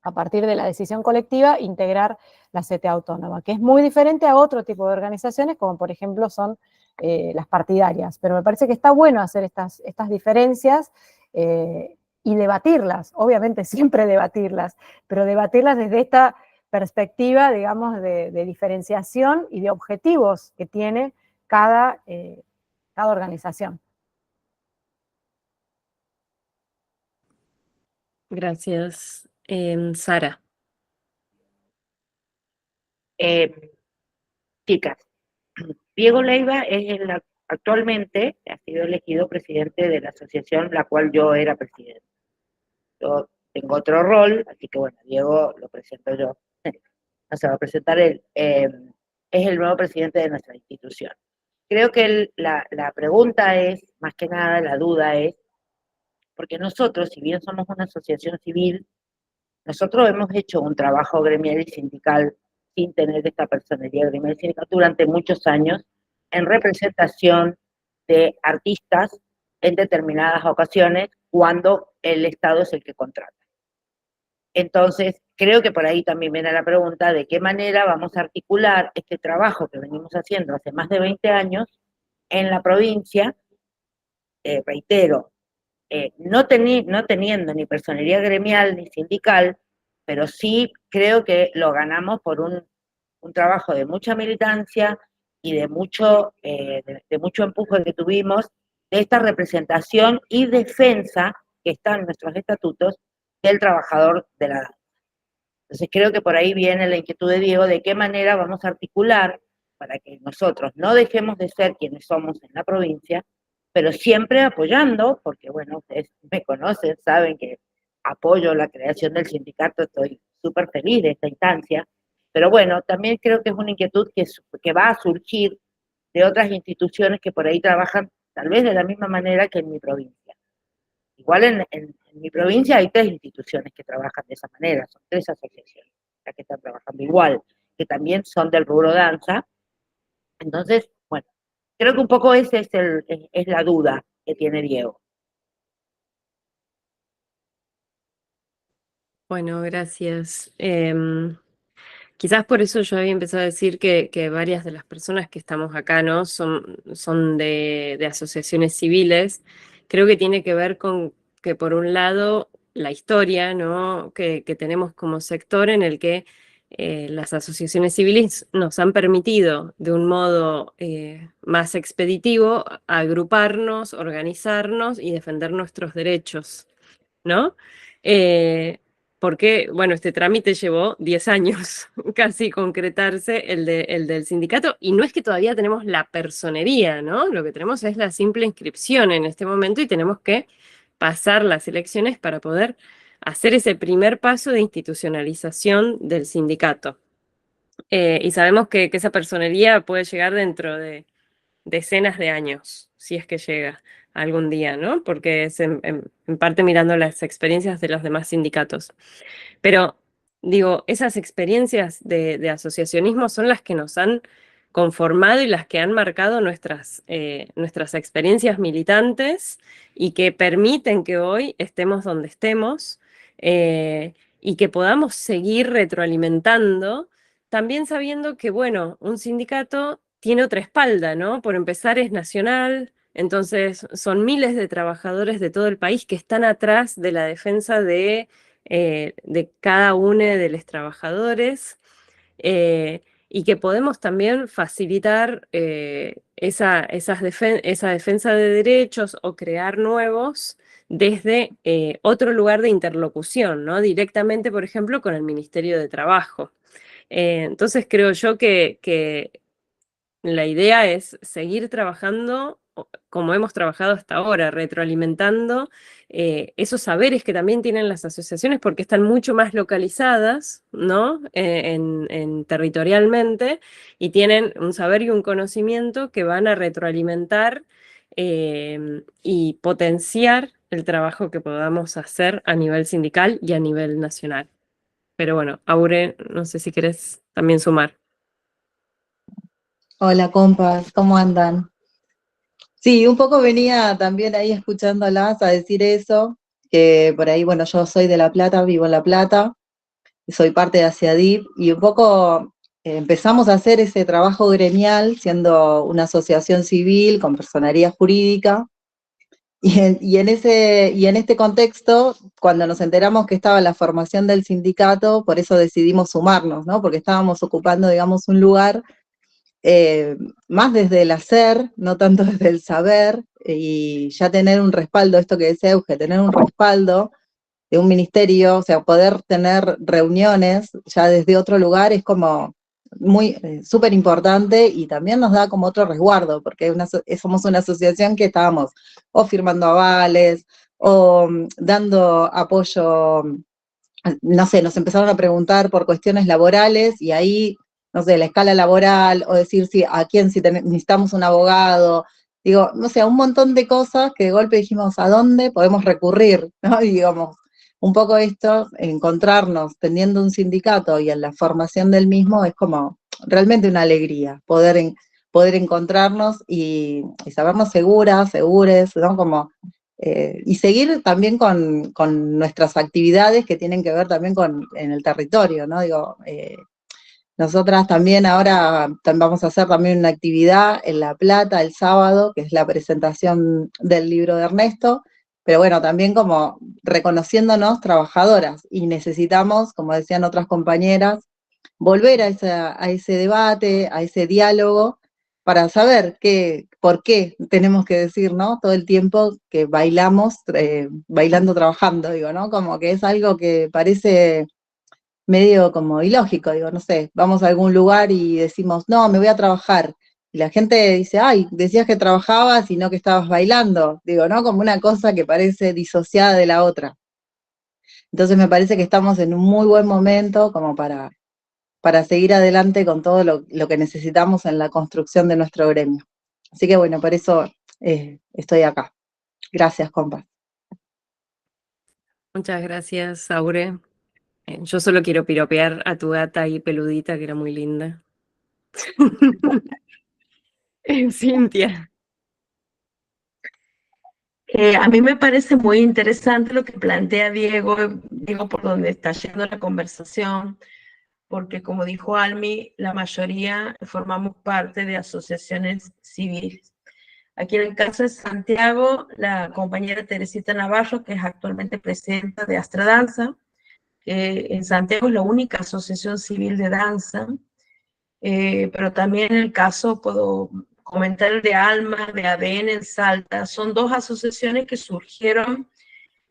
a partir de la decisión colectiva, integrar la CTA Autónoma, que es muy diferente a otro tipo de organizaciones, como por ejemplo son las partidarias. Pero me parece que está bueno hacer estas diferencias y debatirlas, obviamente siempre debatirlas, pero debatirlas desde esta perspectiva, digamos, de diferenciación y de objetivos que tiene cada organización. Gracias. Sara. Chicas, Diego Leiva actualmente ha sido elegido presidente de la asociación la cual yo era presidente. Yo tengo otro rol, así que bueno, Diego lo presento yo. No se va a presentar él. Es el nuevo presidente de nuestra institución. Creo que la pregunta es, más que nada, la duda es, porque nosotros, si bien somos una asociación civil, nosotros hemos hecho un trabajo gremial y sindical sin tener esta personería gremial y sindical durante muchos años en representación de artistas en determinadas ocasiones cuando el Estado es el que contrata. Entonces, creo que por ahí también viene la pregunta de qué manera vamos a articular este trabajo que venimos haciendo hace más de 20 años en la provincia, reitero, no teniendo ni personería gremial ni sindical, pero sí creo que lo ganamos por un trabajo de mucha militancia y de mucho empuje que tuvimos de esta representación y defensa que está en nuestros estatutos del trabajador de la danza. Entonces creo que por ahí viene la inquietud de Diego de qué manera vamos a articular para que nosotros no dejemos de ser quienes somos en la provincia, pero siempre apoyando, porque bueno, ustedes me conocen, saben que apoyo la creación del sindicato, estoy súper feliz de esta instancia, pero bueno, también creo que es una inquietud que va a surgir de otras instituciones que por ahí trabajan tal vez de la misma manera que en mi provincia. Igual en mi provincia hay 3 instituciones que trabajan de esa manera, son 3 asociaciones las que están trabajando igual, que también son del rubro danza. Entonces, bueno, creo que un poco esa es la duda que tiene Diego. Bueno, gracias. Quizás por eso yo había empezado a decir que varias de las personas que estamos acá, ¿no? son de asociaciones civiles. Creo que tiene que ver con que, por un lado, la historia, ¿no? que tenemos como sector en el que las asociaciones civiles nos han permitido, de un modo más expeditivo, agruparnos, organizarnos y defender nuestros derechos, ¿no? Porque, bueno, este trámite llevó 10 años casi concretarse, el del sindicato, y no es que todavía tenemos la personería, ¿no? Lo que tenemos es la simple inscripción en este momento y tenemos que pasar las elecciones para poder hacer ese primer paso de institucionalización del sindicato. Y sabemos que esa personería puede llegar dentro de decenas de años, si es que llega algún día, ¿no? Porque es en parte mirando las experiencias de los demás sindicatos. Pero, digo, esas experiencias de asociacionismo son las que nos han conformado y las que han marcado nuestras experiencias militantes y que permiten que hoy estemos donde estemos y que podamos seguir retroalimentando, también sabiendo que, bueno, un sindicato tiene otra espalda, ¿no? Por empezar, es nacional, entonces son miles de trabajadores de todo el país que están atrás de la defensa de cada uno de los trabajadores y que podemos también facilitar esa defensa de derechos o crear nuevos desde otro lugar de interlocución, ¿no? Directamente, por ejemplo, con el Ministerio de Trabajo. Entonces creo yo que la idea es seguir trabajando como hemos trabajado hasta ahora, retroalimentando esos saberes que también tienen las asociaciones porque están mucho más localizadas, ¿no? Territorialmente, y tienen un saber y un conocimiento que van a retroalimentar y potenciar el trabajo que podamos hacer a nivel sindical y a nivel nacional. Pero bueno, Aure, no sé si querés también sumar. Hola, compas, ¿cómo andan? Sí, un poco venía también ahí escuchándolas a decir eso, que por ahí, bueno, yo soy de La Plata, vivo en La Plata, y soy parte de ASEADIP, y un poco empezamos a hacer ese trabajo gremial siendo una asociación civil con personería jurídica, y en este contexto, cuando nos enteramos que estaba la formación del sindicato, por eso decidimos sumarnos, ¿no? Porque estábamos ocupando, digamos, un lugar más desde el hacer, no tanto desde el saber, y ya tener un respaldo, esto que decía Euge, tener un respaldo de un ministerio, o sea, poder tener reuniones ya desde otro lugar es como muy súper importante y también nos da como otro resguardo, porque somos una asociación que estábamos o firmando avales o dando apoyo, no sé, nos empezaron a preguntar por cuestiones laborales y ahí, no sé, la escala laboral, o decir si necesitamos un abogado, digo, no sé, un montón de cosas que de golpe dijimos, ¿a dónde podemos recurrir? ¿No? Y digamos, un poco esto, encontrarnos teniendo un sindicato y en la formación del mismo es como realmente una alegría, poder encontrarnos y sabernos segures, ¿no? Como y seguir también con nuestras actividades que tienen que ver también en el territorio, ¿no? Digo, nosotras también ahora vamos a hacer también una actividad en La Plata el sábado, que es la presentación del libro de Ernesto, pero bueno, también como reconociéndonos trabajadoras, y necesitamos, como decían otras compañeras, volver a ese debate, a ese diálogo, para saber por qué tenemos que decir, ¿no? Todo el tiempo que bailamos, bailando, trabajando, digo, ¿no? Como que es algo que parece medio como ilógico, digo, no sé, vamos a algún lugar y decimos, no, me voy a trabajar. Y la gente dice, ay, decías que trabajabas y no que estabas bailando. Digo, ¿no? Como una cosa que parece disociada de la otra. Entonces me parece que estamos en un muy buen momento como para seguir adelante con todo lo que necesitamos en la construcción de nuestro gremio. Así que bueno, por eso estoy acá. Gracias, compas. Muchas gracias, Aure. Yo solo quiero piropear a tu gata ahí peludita, que era muy linda. Cintia. A mí me parece muy interesante lo que plantea Diego, por donde está yendo la conversación, porque como dijo Almi, la mayoría formamos parte de asociaciones civiles. Aquí en el caso de Santiago, la compañera Teresita Navarro, que es actualmente presidenta de Astra Danza, que en Santiago es la única asociación civil de danza, pero también en el caso, puedo comentar el de Alma, de ADN en Salta, son dos asociaciones que surgieron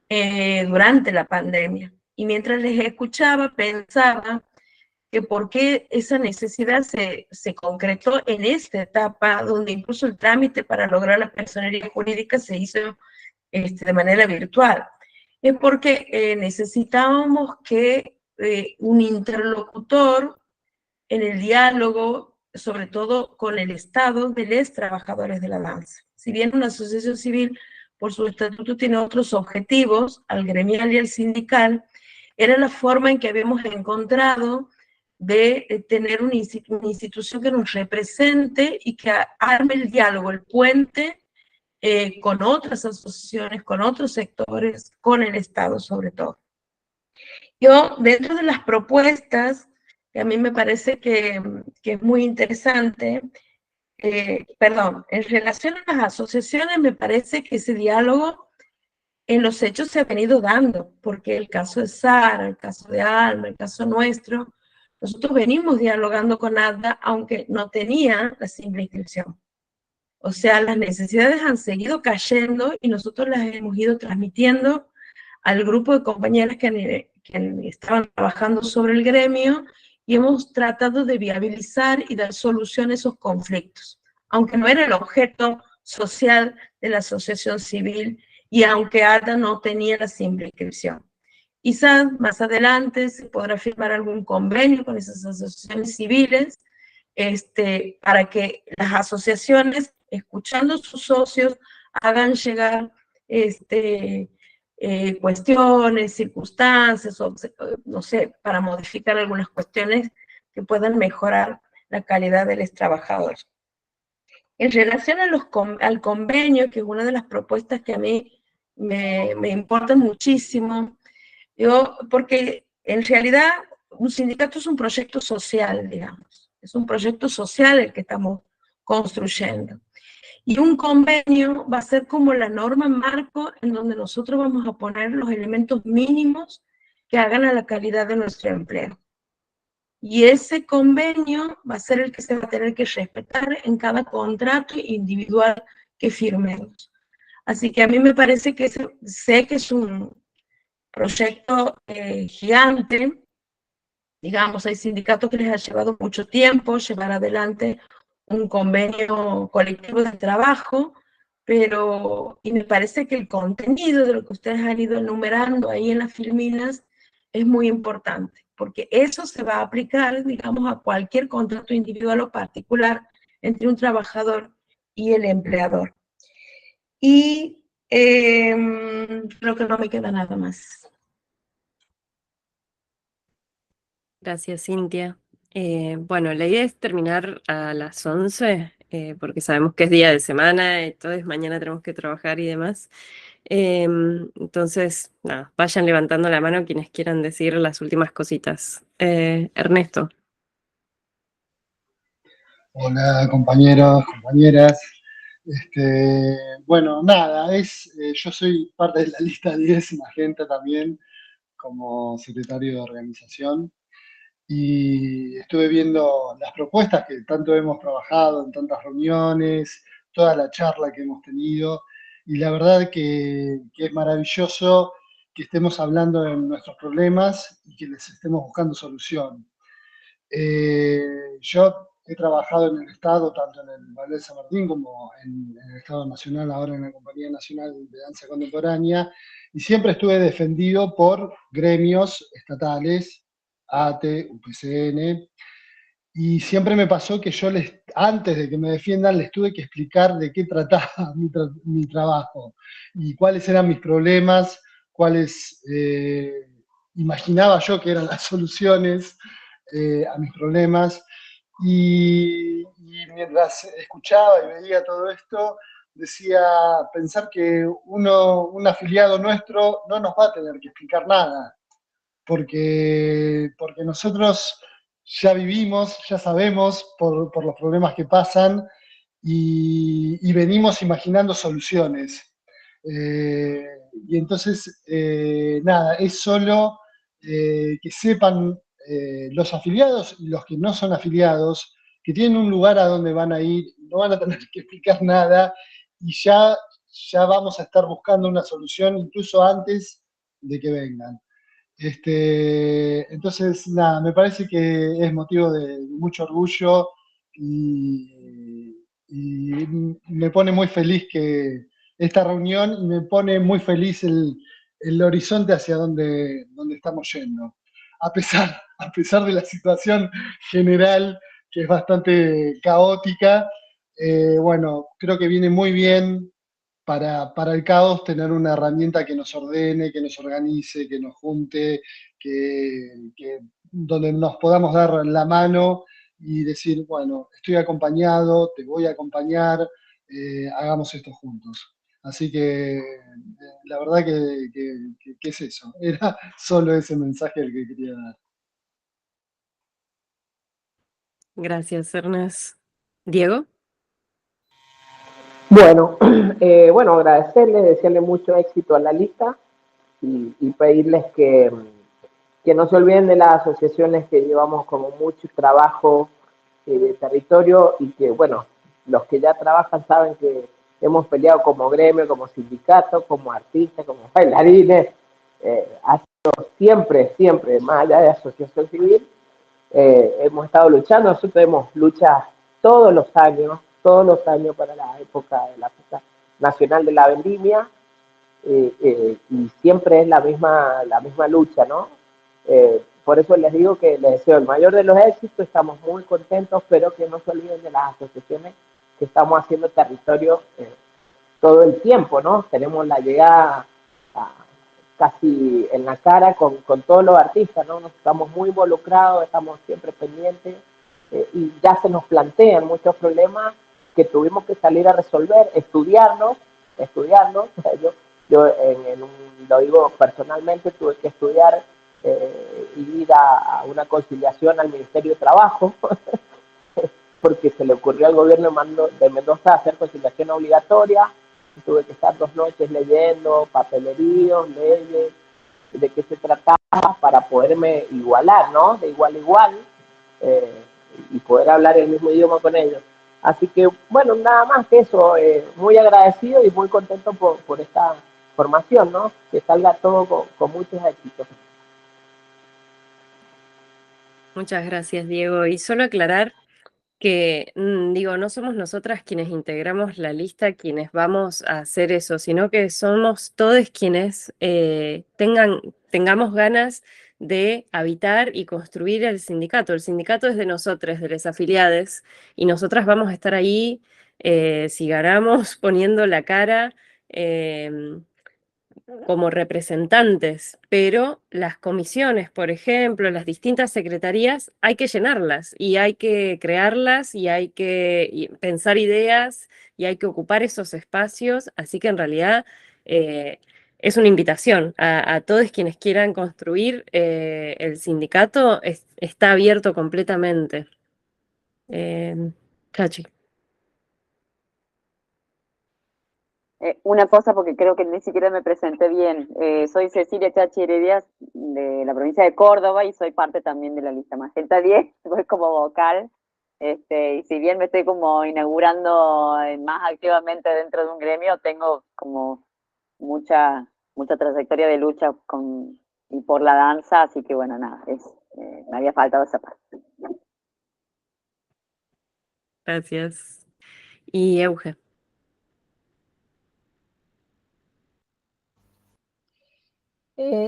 durante la pandemia. Y mientras les escuchaba, pensaba que por qué esa necesidad se concretó en esta etapa, donde incluso el trámite para lograr la personería jurídica se hizo de manera virtual. Es porque necesitábamos que un interlocutor en el diálogo, sobre todo con el Estado, de los trabajadores de la danza. Si bien una asociación civil, por su estatuto, tiene otros objetivos, al gremial y al sindical, era la forma en que habíamos encontrado de tener una institución que nos represente y que arme el diálogo, el puente con otras asociaciones, con otros sectores, con el Estado sobre todo. Yo, dentro de las propuestas, que a mí me parece que es muy interesante, en relación a las asociaciones, me parece que ese diálogo en los hechos se ha venido dando, porque el caso de Sara, el caso de Alma, el caso nuestro, nosotros venimos dialogando con ADDA, aunque no tenía la simple inscripción. O sea, las necesidades han seguido cayendo y nosotros las hemos ido transmitiendo al grupo de compañeras que estaban trabajando sobre el gremio y hemos tratado de viabilizar y dar solución a esos conflictos. Aunque no era el objeto social de la asociación civil, y aunque ATA no tenía la simple inscripción. Quizás más adelante se podrá firmar algún convenio con esas asociaciones civiles para que las asociaciones, escuchando a sus socios, hagan llegar cuestiones, circunstancias, o, no sé, para modificar algunas cuestiones que puedan mejorar la calidad de los trabajadores. En relación al convenio, que es una de las propuestas que a mí me importa muchísimo, porque en realidad un sindicato es un proyecto social, digamos, es un proyecto social el que estamos construyendo. Y un convenio va a ser como la norma marco en donde nosotros vamos a poner los elementos mínimos que hagan a la calidad de nuestro empleo. Y ese convenio va a ser el que se va a tener que respetar en cada contrato individual que firmemos. Así que a mí me parece que sé que es un proyecto gigante. Digamos, hay sindicatos que les ha llevado mucho tiempo llevar adelante un convenio colectivo de trabajo, y me parece que el contenido de lo que ustedes han ido enumerando ahí en las filminas es muy importante, porque eso se va a aplicar, digamos, a cualquier contrato individual o particular entre un trabajador y el empleador. Y creo que no me queda nada más. Gracias, Cintia. Bueno, la idea es terminar a las 11, porque sabemos que es día de semana, entonces mañana tenemos que trabajar y demás. Entonces, nada, vayan levantando la mano quienes quieran decir las últimas cositas. Ernesto. Hola compañeros, compañeras. Bueno, nada, yo soy parte de la lista 10, Magenta también, como secretario de organización. Y estuve viendo las propuestas que tanto hemos trabajado en tantas reuniones, toda la charla que hemos tenido, y la verdad que es maravilloso que estemos hablando de nuestros problemas y que les estemos buscando solución. Yo he trabajado en el Estado, tanto en el Ballet de San Martín como en el Estado Nacional, ahora en la Compañía Nacional de Danza Contemporánea, y siempre estuve defendido por gremios estatales, ATE, UPCN, y siempre me pasó que yo antes de que me defiendan les tuve que explicar de qué trataba mi trabajo y cuáles eran mis problemas, cuáles imaginaba yo que eran las soluciones a mis problemas. Y mientras escuchaba y veía todo esto, decía, pensar que un afiliado nuestro no nos va a tener que explicar nada, porque nosotros ya vivimos, ya sabemos por los problemas que pasan y venimos imaginando soluciones. Y entonces, nada, es solo que sepan los afiliados y los que no son afiliados, que tienen un lugar a donde van a ir, no van a tener que explicar nada y ya vamos a estar buscando una solución incluso antes de que vengan. Entonces, nada, me parece que es motivo de mucho orgullo y me pone muy feliz que esta reunión y me pone muy feliz el horizonte hacia donde estamos yendo. A pesar de la situación general, que es bastante caótica, bueno, creo que viene muy bien para el caos tener una herramienta que nos ordene, que nos organice, que nos junte, donde nos podamos dar la mano y decir, bueno, estoy acompañado, te voy a acompañar, hagamos esto juntos. Así que la verdad que es eso, era solo ese mensaje el que quería dar. Gracias, Ernest. ¿Diego? Bueno, agradecerles, desearle mucho éxito a la lista y pedirles que no se olviden de las asociaciones que llevamos como mucho trabajo de territorio y que, bueno, los que ya trabajan saben que hemos peleado como gremio, como sindicato, como artistas, como bailarines, ha sido siempre, más allá de asociación civil, hemos estado luchando, nosotros tenemos luchas todos los años, todos los años para la época de la fiesta nacional de la vendimia, y siempre es la misma lucha, ¿no? Por eso les digo que les deseo el mayor de los éxitos, estamos muy contentos, pero que no se olviden de las asociaciones que estamos haciendo territorio todo el tiempo, ¿no? Tenemos la llegada casi en la cara con todos los artistas, ¿no? Estamos muy involucrados, estamos siempre pendientes, y ya se nos plantean muchos problemas que tuvimos que salir a resolver, estudiarlos. Yo lo digo personalmente, tuve que estudiar y ir a una conciliación al Ministerio de Trabajo, porque se le ocurrió al gobierno de Mendoza hacer conciliación obligatoria. Tuve que estar 2 noches leyendo papeleríos, leyes, de qué se trataba para poderme igualar, ¿no? De igual a igual, y poder hablar el mismo idioma con ellos. Así que, bueno, nada más que eso, muy agradecido y muy contento por esta formación, ¿no? Que salga todo con muchos éxitos. Muchas gracias, Diego. Y solo aclarar que, digo, no somos nosotras quienes integramos la lista, quienes vamos a hacer eso, sino que somos todos quienes tengamos ganas de habitar y construir el sindicato. El sindicato es de nosotros, de las afiliadas, y nosotras vamos a estar ahí, si ganamos, poniendo la cara como representantes, pero las comisiones, por ejemplo, las distintas secretarías, hay que llenarlas y hay que crearlas y hay que pensar ideas y hay que ocupar esos espacios, así que en realidad es una invitación a todos quienes quieran construir el sindicato, está abierto completamente. Chachi. Una cosa, porque creo que ni siquiera me presenté bien. Soy Cecilia Chachi Heredias, de la provincia de Córdoba, y soy parte también de la lista Magenta 10, voy como vocal. Y si bien me estoy como inaugurando más activamente dentro de un gremio, tengo como mucha trayectoria de lucha y por la danza, así que bueno, nada, me había faltado esa parte. Gracias. Y Euge.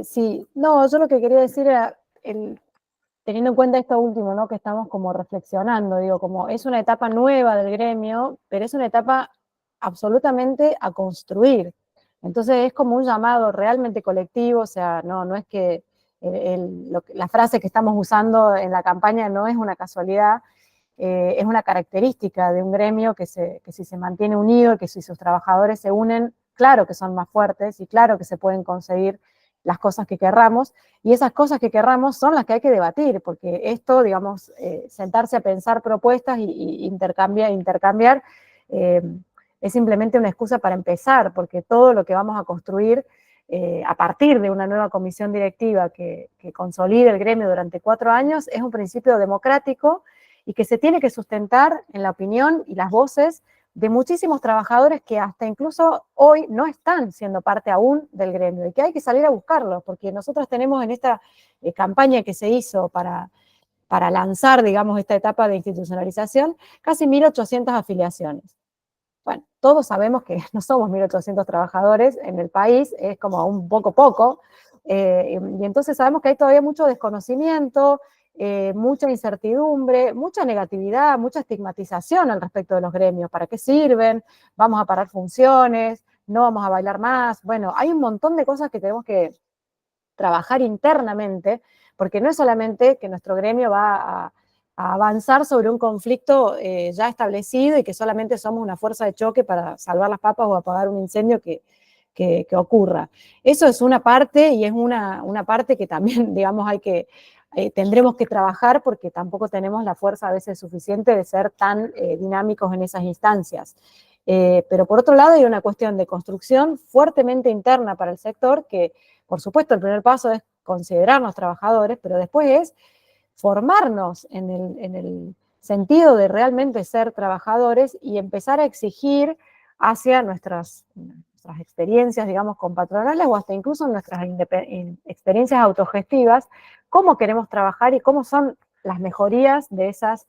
Sí, no, yo lo que quería decir era, teniendo en cuenta esto último, ¿no? Que estamos como reflexionando, digo, como es una etapa nueva del gremio, pero es una etapa absolutamente a construir. Entonces es como un llamado realmente colectivo, o sea, no es que la frase que estamos usando en la campaña no es una casualidad, es una característica de un gremio que si se mantiene unido, que si sus trabajadores se unen, claro que son más fuertes y claro que se pueden conseguir las cosas que querramos, y esas cosas que querramos son las que hay que debatir, porque esto, digamos, sentarse a pensar propuestas y intercambiar es simplemente una excusa para empezar, porque todo lo que vamos a construir a partir de una nueva comisión directiva que consolide el gremio durante 4 años es un principio democrático y que se tiene que sustentar en la opinión y las voces de muchísimos trabajadores que hasta incluso hoy no están siendo parte aún del gremio y que hay que salir a buscarlos, porque nosotros tenemos en esta campaña que se hizo para lanzar, digamos, esta etapa de institucionalización, casi 1.800 afiliaciones. Bueno, todos sabemos que no somos 1.800 trabajadores en el país, es como un poco, y entonces sabemos que hay todavía mucho desconocimiento, mucha incertidumbre, mucha negatividad, mucha estigmatización al respecto de los gremios. ¿Para qué sirven? ¿Vamos a parar funciones? ¿No vamos a bailar más? Bueno, hay un montón de cosas que tenemos que trabajar internamente, porque no es solamente que nuestro gremio va a avanzar sobre un conflicto ya establecido y que solamente somos una fuerza de choque para salvar las papas o apagar un incendio que ocurra. Eso es una parte y es una parte que también, digamos, tendremos que trabajar porque tampoco tenemos la fuerza a veces suficiente de ser tan dinámicos en esas instancias. Pero por otro lado hay una cuestión de construcción fuertemente interna para el sector que, por supuesto, el primer paso es considerarnos trabajadores, pero después es formarnos en el sentido de realmente ser trabajadores y empezar a exigir hacia nuestras experiencias, digamos, compatronales o hasta incluso nuestras experiencias autogestivas, cómo queremos trabajar y cómo son las mejorías de esas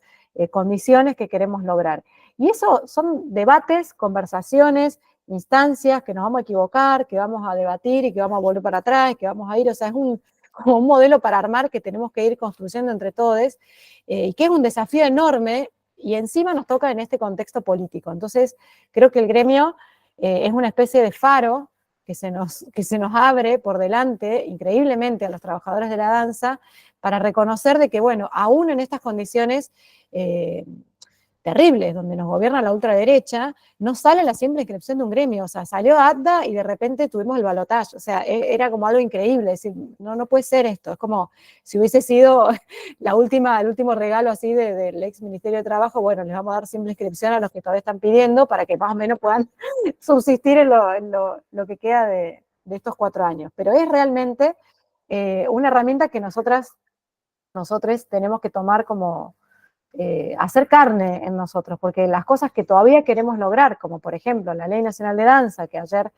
condiciones que queremos lograr. Y eso son debates, conversaciones, instancias que nos vamos a equivocar, que vamos a debatir y que vamos a volver para atrás, que vamos a ir, o sea, es como un modelo para armar que tenemos que ir construyendo entre todos, y que es un desafío enorme, y encima nos toca en este contexto político. Entonces, creo que el gremio es una especie de faro que se nos abre por delante increíblemente a los trabajadores de la danza para reconocer de que, bueno, aún en estas condiciones terribles, donde nos gobierna la ultraderecha, no sale la simple inscripción de un gremio, o sea, salió ADDA y de repente tuvimos el balotaje, o sea, era como algo increíble, es decir, no puede ser esto, es como si hubiese sido el último regalo así del ex Ministerio de Trabajo, bueno, les vamos a dar simple inscripción a los que todavía están pidiendo para que más o menos puedan subsistir en lo que queda de estos 4 años, pero es realmente una herramienta que nosotros tenemos que tomar como hacer carne en nosotros, porque las cosas que todavía queremos lograr, como por ejemplo la Ley Nacional de Danza, que ayer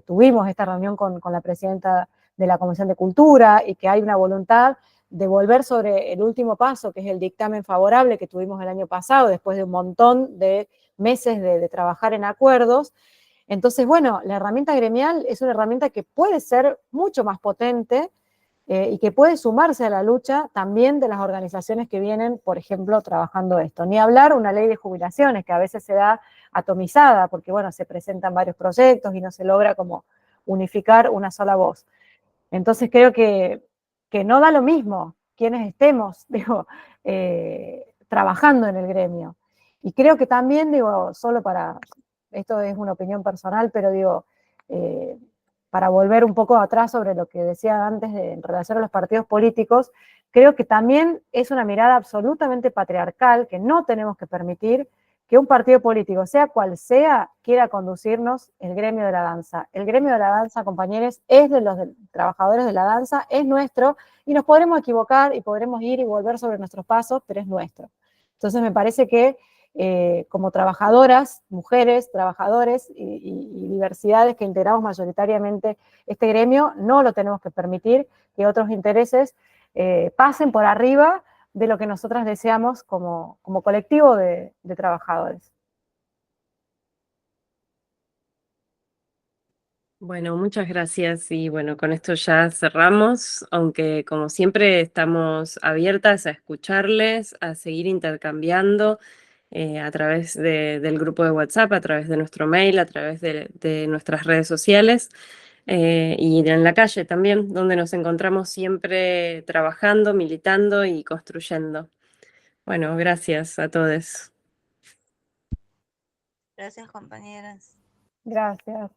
tuvimos esta reunión con la presidenta de la Comisión de Cultura, y que hay una voluntad de volver sobre el último paso, que es el dictamen favorable que tuvimos el año pasado, después de un montón de meses de trabajar en acuerdos. Entonces, bueno, la herramienta gremial es una herramienta que puede ser mucho más potente, y que puede sumarse a la lucha también de las organizaciones que vienen, por ejemplo, trabajando esto. Ni hablar una ley de jubilaciones que a veces se da atomizada, porque bueno, se presentan varios proyectos y no se logra como unificar una sola voz. Entonces creo que no da lo mismo quienes estemos, digo, trabajando en el gremio. Y creo que también, digo, esto es una opinión personal, pero digo, para volver un poco atrás sobre lo que decía antes en relación a los partidos políticos, creo que también es una mirada absolutamente patriarcal que no tenemos que permitir que un partido político, sea cual sea, quiera conducirnos el gremio de la danza. El gremio de la danza, compañeros, es de los trabajadores de la danza, es nuestro, y nos podremos equivocar y podremos ir y volver sobre nuestros pasos, pero es nuestro. Entonces me parece que como trabajadoras, mujeres, trabajadores y diversidades que integramos mayoritariamente este gremio, no lo tenemos que permitir que otros intereses pasen por arriba de lo que nosotras deseamos como colectivo de trabajadores. Bueno, muchas gracias y bueno, con esto ya cerramos, aunque como siempre estamos abiertas a escucharles, a seguir intercambiando a través del grupo de WhatsApp, a través de nuestro mail, a través de nuestras redes sociales y en la calle también, donde nos encontramos siempre trabajando, militando y construyendo. Bueno, gracias a todos. Gracias, compañeras. Gracias.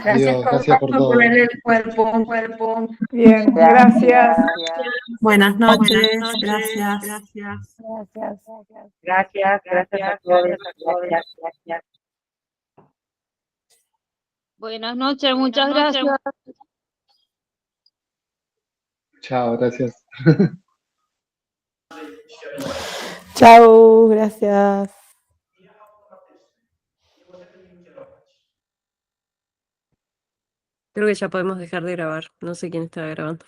Adiós, gracias por todo. poner el cuerpo. Bien, gracias. Buenas noches, Gracias. gracias. Gracias a todos. Gracias. Buenas noches, muchas gracias. Chao, gracias. Chau, gracias. Creo que ya podemos dejar de grabar. No sé quién estaba grabando.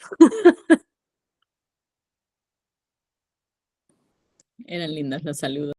Eran lindos los saludos.